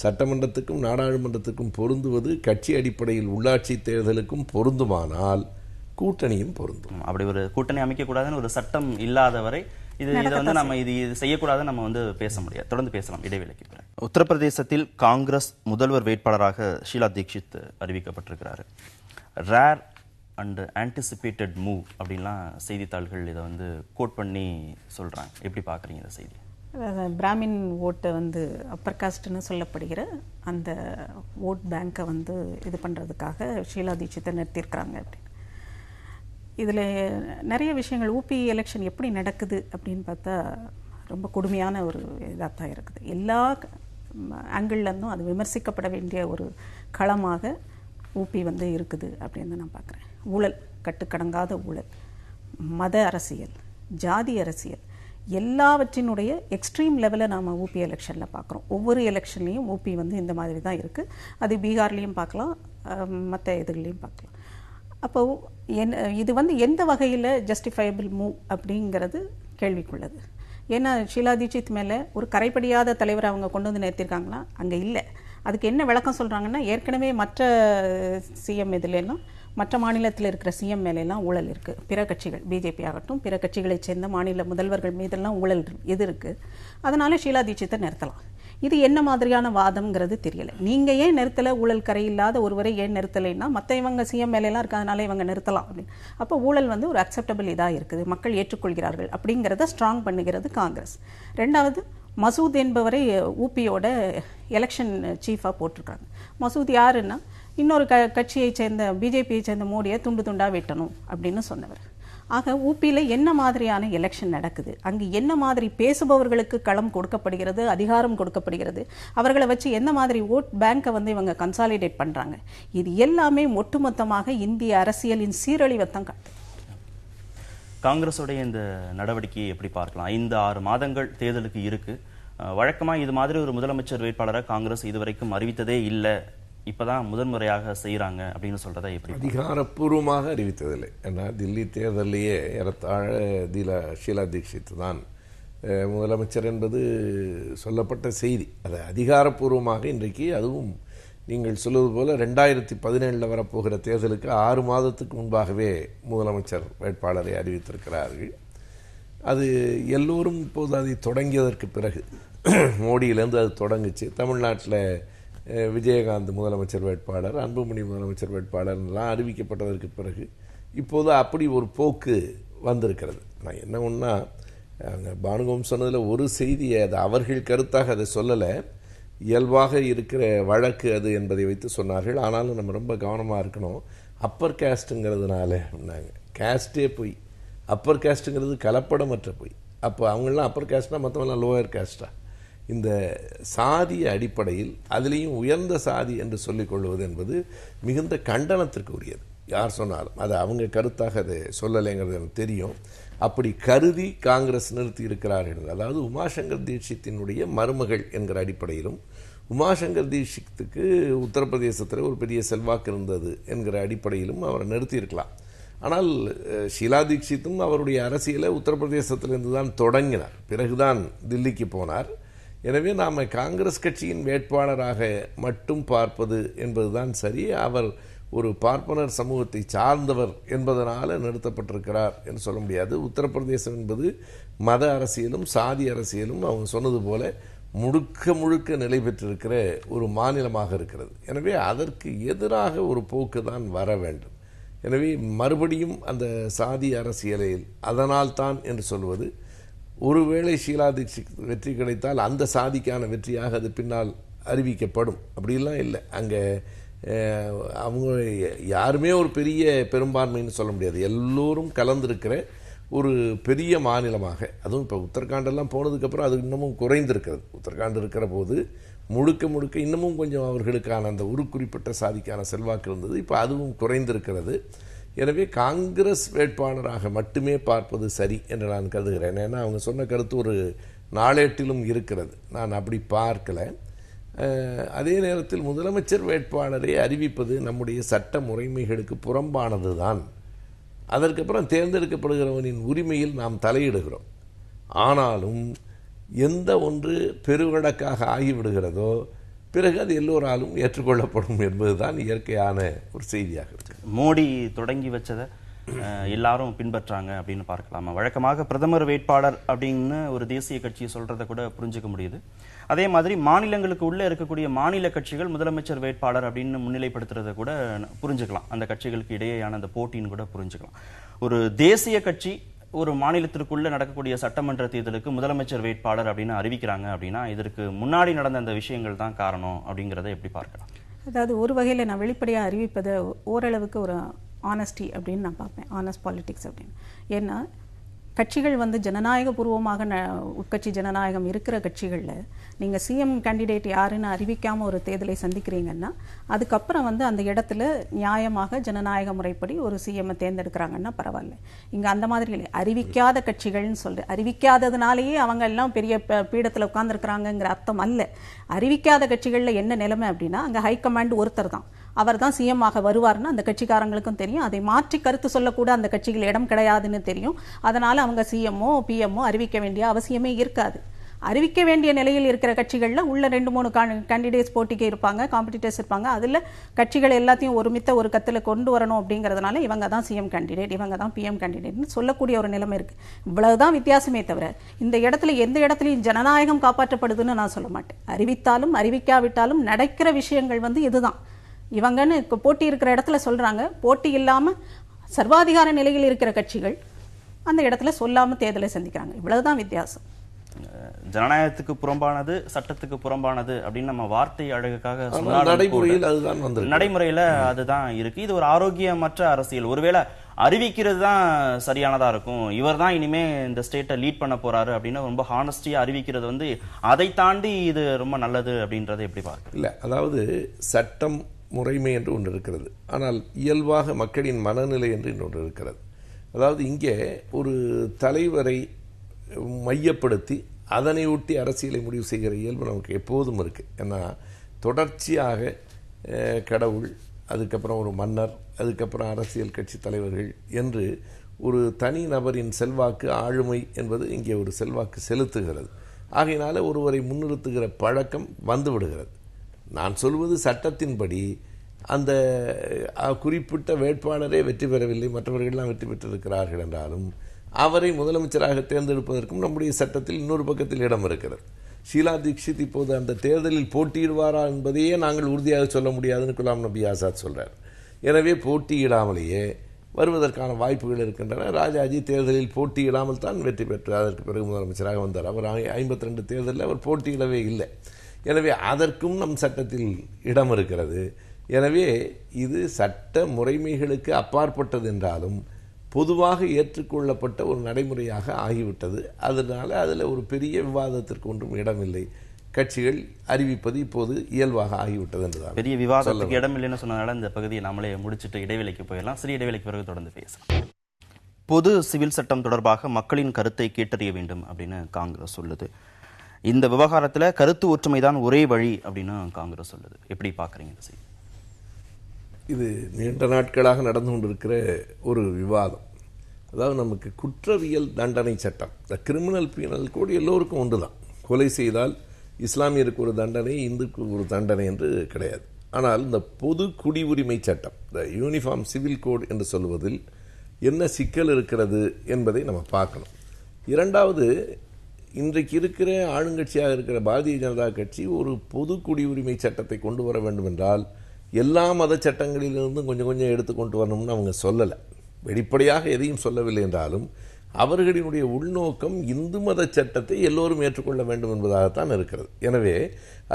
சட்டமன்றத்துக்கும் நாடாளுமன்றத்துக்கும் பொருந்துவது கட்சி அடிப்படையில் உள்ளாட்சி தேர்தலுக்கும் பொருந்துமானால் கூட்டணியும் பொருந்தும். அப்படி ஒரு கூட்டணி அமைக்க கூடாதுன்னு ஒரு சட்டம் இல்லாத வரை இதை வந்து நம்ம இது செய்யக்கூடாதுன்னு நம்ம வந்து பேச முடியாது. தொடர்ந்து பேசலாம் இடைவேளைக்கு பிறகு. உத்தரப்பிரதேசத்தில் காங்கிரஸ் முதல்வர் வேட்பாளராக ஷீலா தீக்ஷித் அறிவிக்கப்பட்டிருக்கிறாரு. ரேர் அண்ட் ஆன்டிசிபேட்டட் மூவ் அப்படின்லாம் செய்தித்தாள்கள் இதை வந்து கோட் பண்ணி சொல்றாங்க. எப்படி பார்க்குறீங்க இந்த செய்தி? பிராமின் ஓட்டை வந்து அப்பர் காஸ்ட்னு சொல்லப்படுகிற அந்த ஓட் பேங்கை வந்து இது பண்ணுறதுக்காக ஷீலா தீட்சித்தை நிறுத்தியிருக்கிறாங்க அப்படின்னு. இதில் நிறைய விஷயங்கள் ஊபி எலெக்ஷன் எப்படி நடக்குது அப்படின்னு பார்த்தா ரொம்ப கொடுமையான ஒரு இதாக தான் இருக்குது. எல்லா ஆங்கிள்லேருந்தும் அது விமர்சிக்கப்பட வேண்டிய ஒரு களமாக ஊபி வந்து இருக்குது அப்படின்னு நான் பார்க்குறேன். ஊழல், கட்டுக்கடங்காத ஊழல், மத அரசியல், ஜாதி அரசியல், எல்லாவற்றினுடைய எக்ஸ்ட்ரீம் லெவலில் நாம் ஊபி எலெக்ஷனில் பார்க்குறோம். ஒவ்வொரு எலெக்ஷன்லேயும் ஊபி வந்து இந்த மாதிரி தான் இருக்குது. அது பீகார்லேயும் பார்க்கலாம், மற்ற இதுலேயும் பார்க்கலாம். அப்போ இது வந்து எந்த வகையில் ஜஸ்டிஃபைபிள் மூவ் அப்படிங்கிறது கேள்விக்குள்ளது. ஏன்னா ஷீலா தீட்சித் மேலே ஒரு கரைப்படியாத தலைவரை அவங்க கொண்டு வந்து நிறுத்தியிருக்காங்களா? அங்கே இல்லை. அதுக்கு என்ன விளக்கம் சொல்கிறாங்கன்னா, ஏற்கனவே மற்ற சிஎம் இதுலாம் மற்ற மாநிலத்தில் இருக்கிற சிஎம் மேலெல்லாம் ஊழல் இருக்குது. பிற கட்சிகள், பிஜேபி ஆகட்டும், பிற கட்சிகளைச் சேர்ந்த மாநில முதல்வர்கள் மீதெல்லாம் ஊழல் இது இருக்குது. அதனால் ஷீலா தீட்சித்தை நிறுத்தலாம். இது என்ன மாதிரியான வாதம்ங்கிறது தெரியலை. நீங்கள் ஏன் நிறுத்தலை? ஊழல் கரை இல்லாத ஒருவரை ஏன் நிறுத்தலைன்னா, மற்ற இவங்க சிஎம் மேலெல்லாம் இருக்கிறதுனால இவங்க நிறுத்தலாம் அப்படின்னு. அப்போ ஊழல் வந்து ஒரு அக்செப்டபிள் இதாக இருக்குது, மக்கள் ஏற்றுக்கொள்கிறார்கள் அப்படிங்கிறத ஸ்ட்ராங் பண்ணுகிறது காங்கிரஸ். ரெண்டாவது, மசூத் என்பவரை ஊபியோட எலெக்ஷன் சீஃபாக போட்டிருக்காங்க. மசூத் யாருன்னா, இன்னொரு கட்சியை சேர்ந்த பிஜேபியை சேர்ந்த மோடியை துண்டு துண்டாக வெட்டணும் அப்படின்னு சொன்னவர். ஆக ஊபியில் என்ன மாதிரியான எலெக்ஷன் நடக்குது, அங்கு என்ன மாதிரி பேசுபவர்களுக்கு களம் கொடுக்கப்படுகிறது, அதிகாரம் கொடுக்கப்படுகிறது, அவர்களை வச்சு என்ன மாதிரி ஓட் பேங்கை வந்து இவங்க கன்சாலிடேட் பண்ணுறாங்க, இது எல்லாமே ஒட்டுமொத்தமாக இந்திய அரசியலின் சீரழிவைத்தான் காட்டுது. காங்கிரஸுடைய இந்த நடவடிக்கையை எப்படி பார்க்கலாம்? 5-6 மாதங்கள் தேர்தலுக்கு இருக்கு. வழக்கமா இது மாதிரி ஒரு முதலமைச்சர் வேட்பாளரை காங்கிரஸ் இதுவரைக்கும் அறிவித்ததே இல்லை, இப்பதான் முதன்முறையாக செய்யறாங்க அப்படின்னு சொல்றதா எப்படி? அதிகாரப்பூர்வமாக அறிவித்ததில்லை. ஏன்னா தில்லி தேர்தலையே ஏறத்தாழ ஷீலா தீட்சித் தான் முதலமைச்சர் என்பது சொல்லப்பட்ட செய்தி. அது அதிகாரப்பூர்வமாக இன்றைக்கு, அதுவும் நீங்கள் சொல்வது போல 2017 வரப்போகிற தேர்தலுக்கு 6 மாதத்துக்கு முன்பாகவே முதலமைச்சர் வேட்பாளரை அறிவித்திருக்கிறார்கள். அது எல்லோரும் இப்போது அதை தொடங்கியதற்கு பிறகு, மோடியிலேருந்து அது தொடங்குச்சு. தமிழ்நாட்டில் விஜயகாந்த் முதலமைச்சர் வேட்பாளர், அன்புமணி முதலமைச்சர் வேட்பாளர்லாம் அறிவிக்கப்பட்டதற்கு பிறகு இப்போது அப்படி ஒரு போக்கு வந்திருக்கிறது. நான் என்ன ஒன்றா, பானுகம் சொன்னதில் ஒரு செய்தியை, அது அவர்கள் கருத்தாக அதை சொல்லலை, இயல்பாக இருக்கிற வழக்கு அது என்பதை வைத்து சொன்னார்கள். ஆனாலும் நம்ம ரொம்ப கவனமாக இருக்கணும். அப்பர் கேஸ்ட்டுங்கிறதுனால நாங்கள் கேஸ்டே போய், அப்பர் கேஸ்ட்டுங்கிறது கலப்படமற்ற போய். அப்போ அவங்களாம் அப்பர் கேஸ்ட்னா மற்றவங்களாம் லோயர் கேஸ்டா? இந்த சாதிய அடிப்படையில் அதிலேயும் உயர்ந்த சாதி என்று சொல்லிக் கொள்வது என்பது மிகுந்த கண்டனத்திற்கு உரியது. யார் சொன்னாலும் அது அவங்க கருத்தாக அதை சொல்லலைங்கிறது எனக்கு தெரியும். அப்படி கருதி காங்கிரஸ் நிறுத்தி இருக்கிறார்கள். அதாவது உமாசங்கர் தீட்சித்தினுடைய மருமகள் என்கிற அடிப்படையிலும், உமாசங்கர் தீட்சித்துக்கு உத்தரப்பிரதேசத்தில் ஒரு பெரிய செல்வாக்கு இருந்தது என்கிற அடிப்படையிலும் அவரை நிறுத்தியிருக்கலாம். ஆனால் ஷீலா தீட்சித்தும் அவருடைய அரசியலை உத்தரப்பிரதேசத்திலிருந்து தான் தொடங்கினார், பிறகுதான் தில்லிக்கு போனார். எனவே நாம் காங்கிரஸ் கட்சியின் வேட்பாளராக மட்டும் பார்ப்பது என்பதுதான் சரி. அவர் ஒரு பார்ப்பனர் சமூகத்தை சார்ந்தவர் என்பதனால நிறுத்தப்பட்டிருக்கிறார் என்று சொல்ல முடியாது. உத்தரப்பிரதேசம் என்பது மத அரசியலும் சாதி அரசியலும் அவங்க சொன்னது போல முழுக்க முழுக்க நிலை பெற்றிருக்கிற ஒரு மாநிலமாக இருக்கிறது. எனவே அதற்கு எதிராக ஒரு போக்கு தான் வர வேண்டும். எனவே மறுபடியும் அந்த சாதி அரசியலில் அதனால் தான் என்று சொல்வது, ஒருவேளை ஷீலா தீட்சித் வெற்றி கிடைத்தால் அந்த சாதிக்கான வெற்றியாக அது பின்னால் அறிவிக்கப்படும். அப்படிலாம் இல்லை. அங்கே அவங்க யாருமே ஒரு பெரிய பெரும்பான்மைன்னு சொல்ல முடியாது. எல்லோரும் கலந்திருக்கிற ஒரு பெரிய மாநிலமாக, அதுவும் இப்போ உத்தரகாண்டெல்லாம் போனதுக்கப்புறம் அது இன்னமும் குறைந்திருக்கிறது. உத்தரகாண்ட் இருக்கிற போது முழுக்க முழுக்க இன்னமும் கொஞ்சம் அவர்களுக்கான அந்த ஒரு குறிப்பிட்ட சாதிக்கான செல்வாக்கு இருந்தது. இப்போ அதுவும் குறைந்திருக்கிறது. எனவே காங்கிரஸ் வேட்பாளராக மட்டுமே பார்ப்பது சரி என்று நான் கருதுகிறேன். ஏன்னா அவங்க சொன்ன கருத்து ஒரு நாளேட்டிலும் இருக்கிறது, நான் அப்படி பார்க்கல. அதே நேரத்தில் முதலமைச்சர் வேட்பாளரை அறிவிப்பது நம்முடைய சட்ட முறைமைகளுக்கு புறம்பானது தான். அதற்கப்புறம் தேர்ந்தெடுக்கப்படுகிறவனின் உரிமையில் நாம் தலையிடுகிறோம். ஆனாலும் எந்த ஒன்று பெருவழக்காக ஆகிவிடுகிறதோ பிறகு அது எல்லோராலும் ஏற்றுக்கொள்ளப்படும் என்பதுதான் இயற்கையான ஒரு செய்தியாக இருக்கு. மோடி தொடங்கி வச்சதை எல்லாரும் பின்பற்றாங்க அப்படின்னு பார்க்கலாமா? வழக்கமாக பிரதமர் வேட்பாளர் அப்படின்னு ஒரு தேசிய கட்சியை சொல்றதை கூட புரிஞ்சுக்க முடியுது. அதே மாதிரி மாநிலங்களுக்கு உள்ள இருக்கக்கூடிய மாநில கட்சிகள் முதலமைச்சர் வேட்பாளர் அப்படின்னு முன்னிலைப்படுத்துறதை கூட புரிஞ்சுக்கலாம். அந்த கட்சிகளுக்கு இடையேயான அந்த போட்டின்னு கூட புரிஞ்சுக்கலாம். ஒரு தேசிய கட்சி ஒரு மாநிலத்திற்குள்ள நடக்கக்கூடிய சட்டமன்ற தேர்தலுக்கு முதலமைச்சர் வேட்பாளர் அப்படின்னு அறிவிக்கிறாங்க அப்படின்னா இதற்கு முன்னாடி நடந்த அந்த விஷயங்கள் தான் காரணம் அப்படிங்கிறத எப்படி பார்க்கலாம்? அதாவது ஒரு வகையில் நான் வெளிப்படையாக அறிவிப்பதை ஓரளவுக்கு ஒரு ஆனஸ்டி அப்படின்னு நான் பார்ப்பேன், ஆனஸ்ட் பாலிடிக்ஸ் அப்படின்னு. ஏன்னா கட்சிகள் வந்து ஜனநாயகபூர்வமாக உட்கட்சி ஜனநாயகம் இருக்கிற கட்சிகளில் நீங்கள் சிஎம் கேண்டிடேட் யாருன்னு அறிவிக்காமல் ஒரு தேர்தலை சந்திக்கிறீங்கன்னா அதுக்கப்புறம் வந்து அந்த இடத்துல நியாயமாக ஜனநாயக முறைப்படி ஒரு சிஎம்மை தேர்ந்தெடுக்கிறாங்கன்னா பரவாயில்ல. இங்கே அந்த மாதிரி இல்லை. அறிவிக்காத கட்சிகள்னு சொல்லிட்டு அறிவிக்காததுனாலேயே அவங்க எல்லாம் பெரிய பீடத்தில் உட்கார்ந்துருக்குறாங்கங்கிற அர்த்தம் அல்ல. அறிவிக்காத கட்சிகளில் என்ன நிலைமை அப்படின்னா அங்கே ஹைகமாண்ட் ஒருத்தர் தான், அவர் தான் சிஎம் ஆக வருவார்னு அந்த கட்சிக்காரங்களுக்கும் தெரியும். அதை மாற்றி கருத்து சொல்லக்கூட அந்த கட்சிகள் இடம் கிடையாதுன்னு தெரியும். அதனால அவங்க சிஎம்ஓ பிஎம்ஓ அறிவிக்க வேண்டிய அவசியமே இருக்காது. அறிவிக்க வேண்டிய நிலையில் இருக்கிற கட்சிகளில் உள்ள 2-3 கேண்டிடேட்ஸ் போட்டிக்கு இருப்பாங்க, காம்படிட்டர்ஸ் இருப்பாங்க. அதில் கட்சிகள் எல்லாத்தையும் ஒருமித்த ஒரு கத்தில் கொண்டு வரணும் அப்படிங்கிறதுனால இவங்க தான் சிஎம் கேண்டிடேட், இவங்க தான் பிஎம் கேண்டிடேட்னு சொல்லக்கூடிய ஒரு நிலைமை இருக்குது. இவ்வளவுதான் வித்தியாசமே தவிர இந்த இடத்துல எந்த இடத்துலையும் ஜனநாயகம் காப்பாற்றப்படுதுன்னு நான் சொல்ல மாட்டேன். அறிவித்தாலும் அறிவிக்காவிட்டாலும் நடக்கிற விஷயங்கள் வந்து இதுதான். இவங்கன்னு போட்டி இருக்கிற இடத்துல சொல்றாங்க, போட்டி இல்லாமல் சர்வாதிகார நிலையில் இருக்கிற கட்சிகள் அந்த இடத்துல சொல்லாமல் தேர்தலை சந்திக்கிறாங்க. இவ்வளவுதான் வித்தியாசம். ஜனநாயகத்துக்கு புறம்பானது, சட்டத்துக்கு புறம்பானது அப்படின்னு நம்ம வார்த்தை அழகுக்காக நடைமுறையில் அதுதான் வந்து நடைமுறையில அதுதான் இருக்கு. இது ஒரு ஆரோக்கியமற்ற அரசியல். ஒருவேளை அறிவிக்கிறது தான் சரியானதா இருக்கும், இவர் தான் இனிமே இந்த ஸ்டேட்டை லீட் பண்ண போறாரு அப்படின்னு ரொம்ப ஹானஸ்டியா அறிவிக்கிறது வந்து அதை தாண்டி இது ரொம்ப நல்லது அப்படின்றத எப்படி பார்க்க இல்ல. அதாவது சட்டம் முறைமை என்று ஒன்று இருக்கிறது, ஆனால் இயல்பாக மக்களின் மனநிலை என்று இன்னொன்று இருக்கிறது. அதாவது இங்கே ஒரு தலைவரை மையப்படுத்தி அதனை ஒட்டி அரசியலை முடிவு செய்கிற இயல்பு நமக்கு எப்போதும் இருக்குது. ஏன்னா தொடர்ச்சியாக கடவுள், அதுக்கப்புறம் ஒரு மன்னர், அதுக்கப்புறம் அரசியல் கட்சி தலைவர்கள் என்று ஒரு தனி நபரின் செல்வாக்கு ஆளுமை என்பது இங்கே ஒரு செல்வாக்கு செலுத்துகிறது. ஆகையினால ஒருவரை முன்னிறுத்துகிற பழக்கம் வந்துவிடுகிறது. நான் சொல்வது சட்டத்தின்படி அந்த குறிப்பிட்ட வேட்பாளரே வெற்றி பெறவில்லை, மற்றவர்கள்லாம் வெற்றி பெற்றிருக்கிறார்கள் என்றாலும் அவரை முதலமைச்சராக தேர்ந்தெடுப்பதற்கும் நம்முடைய சட்டத்தில் இன்னொரு பக்கத்தில் இடம் இருக்கிறது. ஷீலா தீக்ஷித் இப்போது அந்த தேர்தலில் போட்டியிடுவாரா என்பதையே நாங்கள் உறுதியாக சொல்ல முடியாதுன்னு குலாம் நபி ஆசாத் சொல்றார். எனவே போட்டியிடாமலேயே வருவதற்கான வாய்ப்புகள் இருக்கின்றன. ராஜாஜி தேர்தலில் போட்டியிடாமல் தான் வெற்றி பெற்றார், அதற்கு பிறகு முதலமைச்சராக வந்தார். அவர் 52 தேர்தலில் அவர் போட்டியிடவே இல்லை. எனவே அதற்கும் நம் சட்டத்தில் இடம் இருக்கிறது. எனவே இது சட்ட முறைமைகளுக்கு அப்பாற்பட்டது என்றாலும் பொதுவாக ஏற்றுக்கொள்ளப்பட்ட ஒரு நடைமுறையாக ஆகிவிட்டது. அதனால அதில் ஒரு பெரிய விவாதத்திற்கு ஒன்றும் இடமில்லை. கட்சிகள் அறிவிப்பது இப்போது இயல்பாக ஆகிவிட்டது என்றுதான். பெரிய விவாதத்துக்கு இடம் இல்லைன்னு சொன்னதால இந்த பகுதியை நாமளே முடிச்சுட்டு இடைவேளைக்கு போயிடலாம். சிறிய இடைவேளைக்கு பிறகு தொடர்ந்து பேசலாம். பொது சிவில் சட்டம் தொடர்பாக மக்களின் கருத்தை கேட்டறிய வேண்டும் அப்படின்னு காங்கிரஸ் சொல்லுது. இந்த விவகாரத்தில் கருத்து ஒற்றுமைதான் ஒரே வழி அப்படின்னு காங்கிரஸ் சொல்லுது. எப்படி பார்க்குறீங்க இந்த செய்தி? இது நீண்ட நாட்களாக நடந்து கொண்டிருக்கிற ஒரு விவாதம். அதாவது நமக்கு குற்றவியல் தண்டனை சட்டம், இந்த கிரிமினல் பீனல் கோடு எல்லோருக்கும் ஒன்று தான். கொலை செய்தால் இஸ்லாமியருக்கு ஒரு தண்டனை, இந்துக்கு ஒரு தண்டனை என்று கிடையாது. ஆனால் இந்த பொது குடியுரிமை சட்டம், இந்த யூனிஃபார்ம் சிவில் கோட் என்று சொல்வதில் என்ன சிக்கல் இருக்கிறது என்பதை நம்ம பார்க்கணும். இரண்டாவது, இன்றைக்கு இருக்கிற ஆளுங்கட்சியாக இருக்கிற பாரதிய ஜனதா கட்சி ஒரு பொது குடியுரிமை சட்டத்தை கொண்டு வர வேண்டும் என்றால் எல்லா மத சட்டங்களிலிருந்தும் கொஞ்சம் கொஞ்சம் எடுத்து கொண்டு வரணும்னு அவங்க சொல்லலை. வெளிப்படையாக எதையும் சொல்லவில்லை என்றாலும் அவர்களினுடைய உள்நோக்கம் இந்து மத சட்டத்தை எல்லோரும் ஏற்றுக்கொள்ள வேண்டும் என்பதாகத்தான் இருக்கிறது. எனவே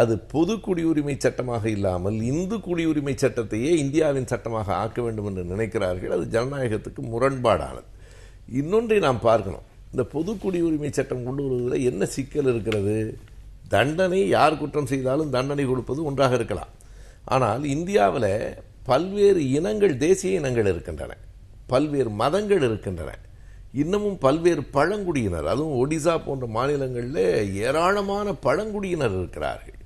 அது பொது குடியுரிமை சட்டமாக இல்லாமல் இந்து குடியுரிமை சட்டத்தையே இந்தியாவின் சட்டமாக ஆக்க வேண்டும் என்று நினைக்கிறார்கள். அது ஜனநாயகத்துக்கு முரண்பாடானது. இன்னொன்றை நாம் பார்க்கணும். இந்த பொது குடியுரிமை சட்டம் கொண்டு வருவதில் என்ன சிக்கல் இருக்கிறது? தண்டனை, யார் குற்றம் செய்தாலும் தண்டனை கொடுப்பது ஒன்றாக இருக்கலாம். ஆனால் இந்தியாவில் பல்வேறு இனங்கள், தேசிய இனங்கள் இருக்கின்றன, பல்வேறு மதங்கள் இருக்கின்றன, இன்னமும் பல்வேறு பழங்குடியினர், அதுவும் ஒடிசா போன்ற மாநிலங்களில் ஏராளமான பழங்குடியினர் இருக்கிறார்கள்.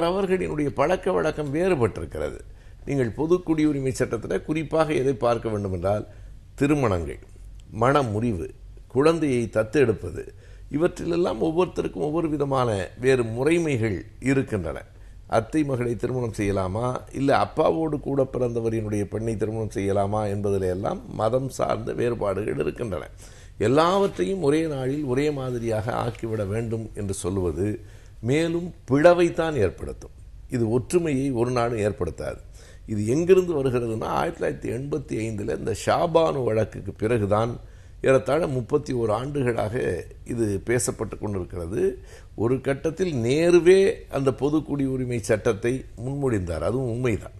அவர்களினுடைய பழக்க வழக்கம் வேறுபட்டிருக்கிறது. நீங்கள் பொது குடியுரிமை சட்டத்தில் குறிப்பாக எதை பார்க்க வேண்டும் என்றால் திருமணங்கள், மன முறிவு, குழந்தையை தத்தெடுப்பது, இவற்றிலெல்லாம் ஒவ்வொருத்தருக்கும் ஒவ்வொரு விதமான வேறு முறைமைகள் இருக்கின்றன. அத்தை மகளை திருமணம் செய்யலாமா, இல்லை அப்பாவோடு கூட பிறந்தவரினுடைய பெண்ணை திருமணம் செய்யலாமா என்பதிலெல்லாம் மதம் சார்ந்த வேறுபாடுகள் இருக்கின்றன. எல்லாவற்றையும் ஒரே நாளில் ஒரே மாதிரியாக ஆக்கிவிட வேண்டும் என்று சொல்லுவது மேலும் பிளவைத்தான் ஏற்படுத்தும். இது ஒற்றுமையை ஒரு நாளும் ஏற்படுத்தாது. இது எங்கிருந்து வருகிறதுனா 1985 இந்த ஷாபானு வழக்குக்கு பிறகுதான் ஏறத்தாழ 31 ஆண்டுகளாக இது பேசப்பட்டு கொண்டிருக்கிறது. ஒரு கட்டத்தில் நேருவே அந்த பொது குடியுரிமை சட்டத்தை முன்மொழிந்தார், அதுவும் உண்மைதான்.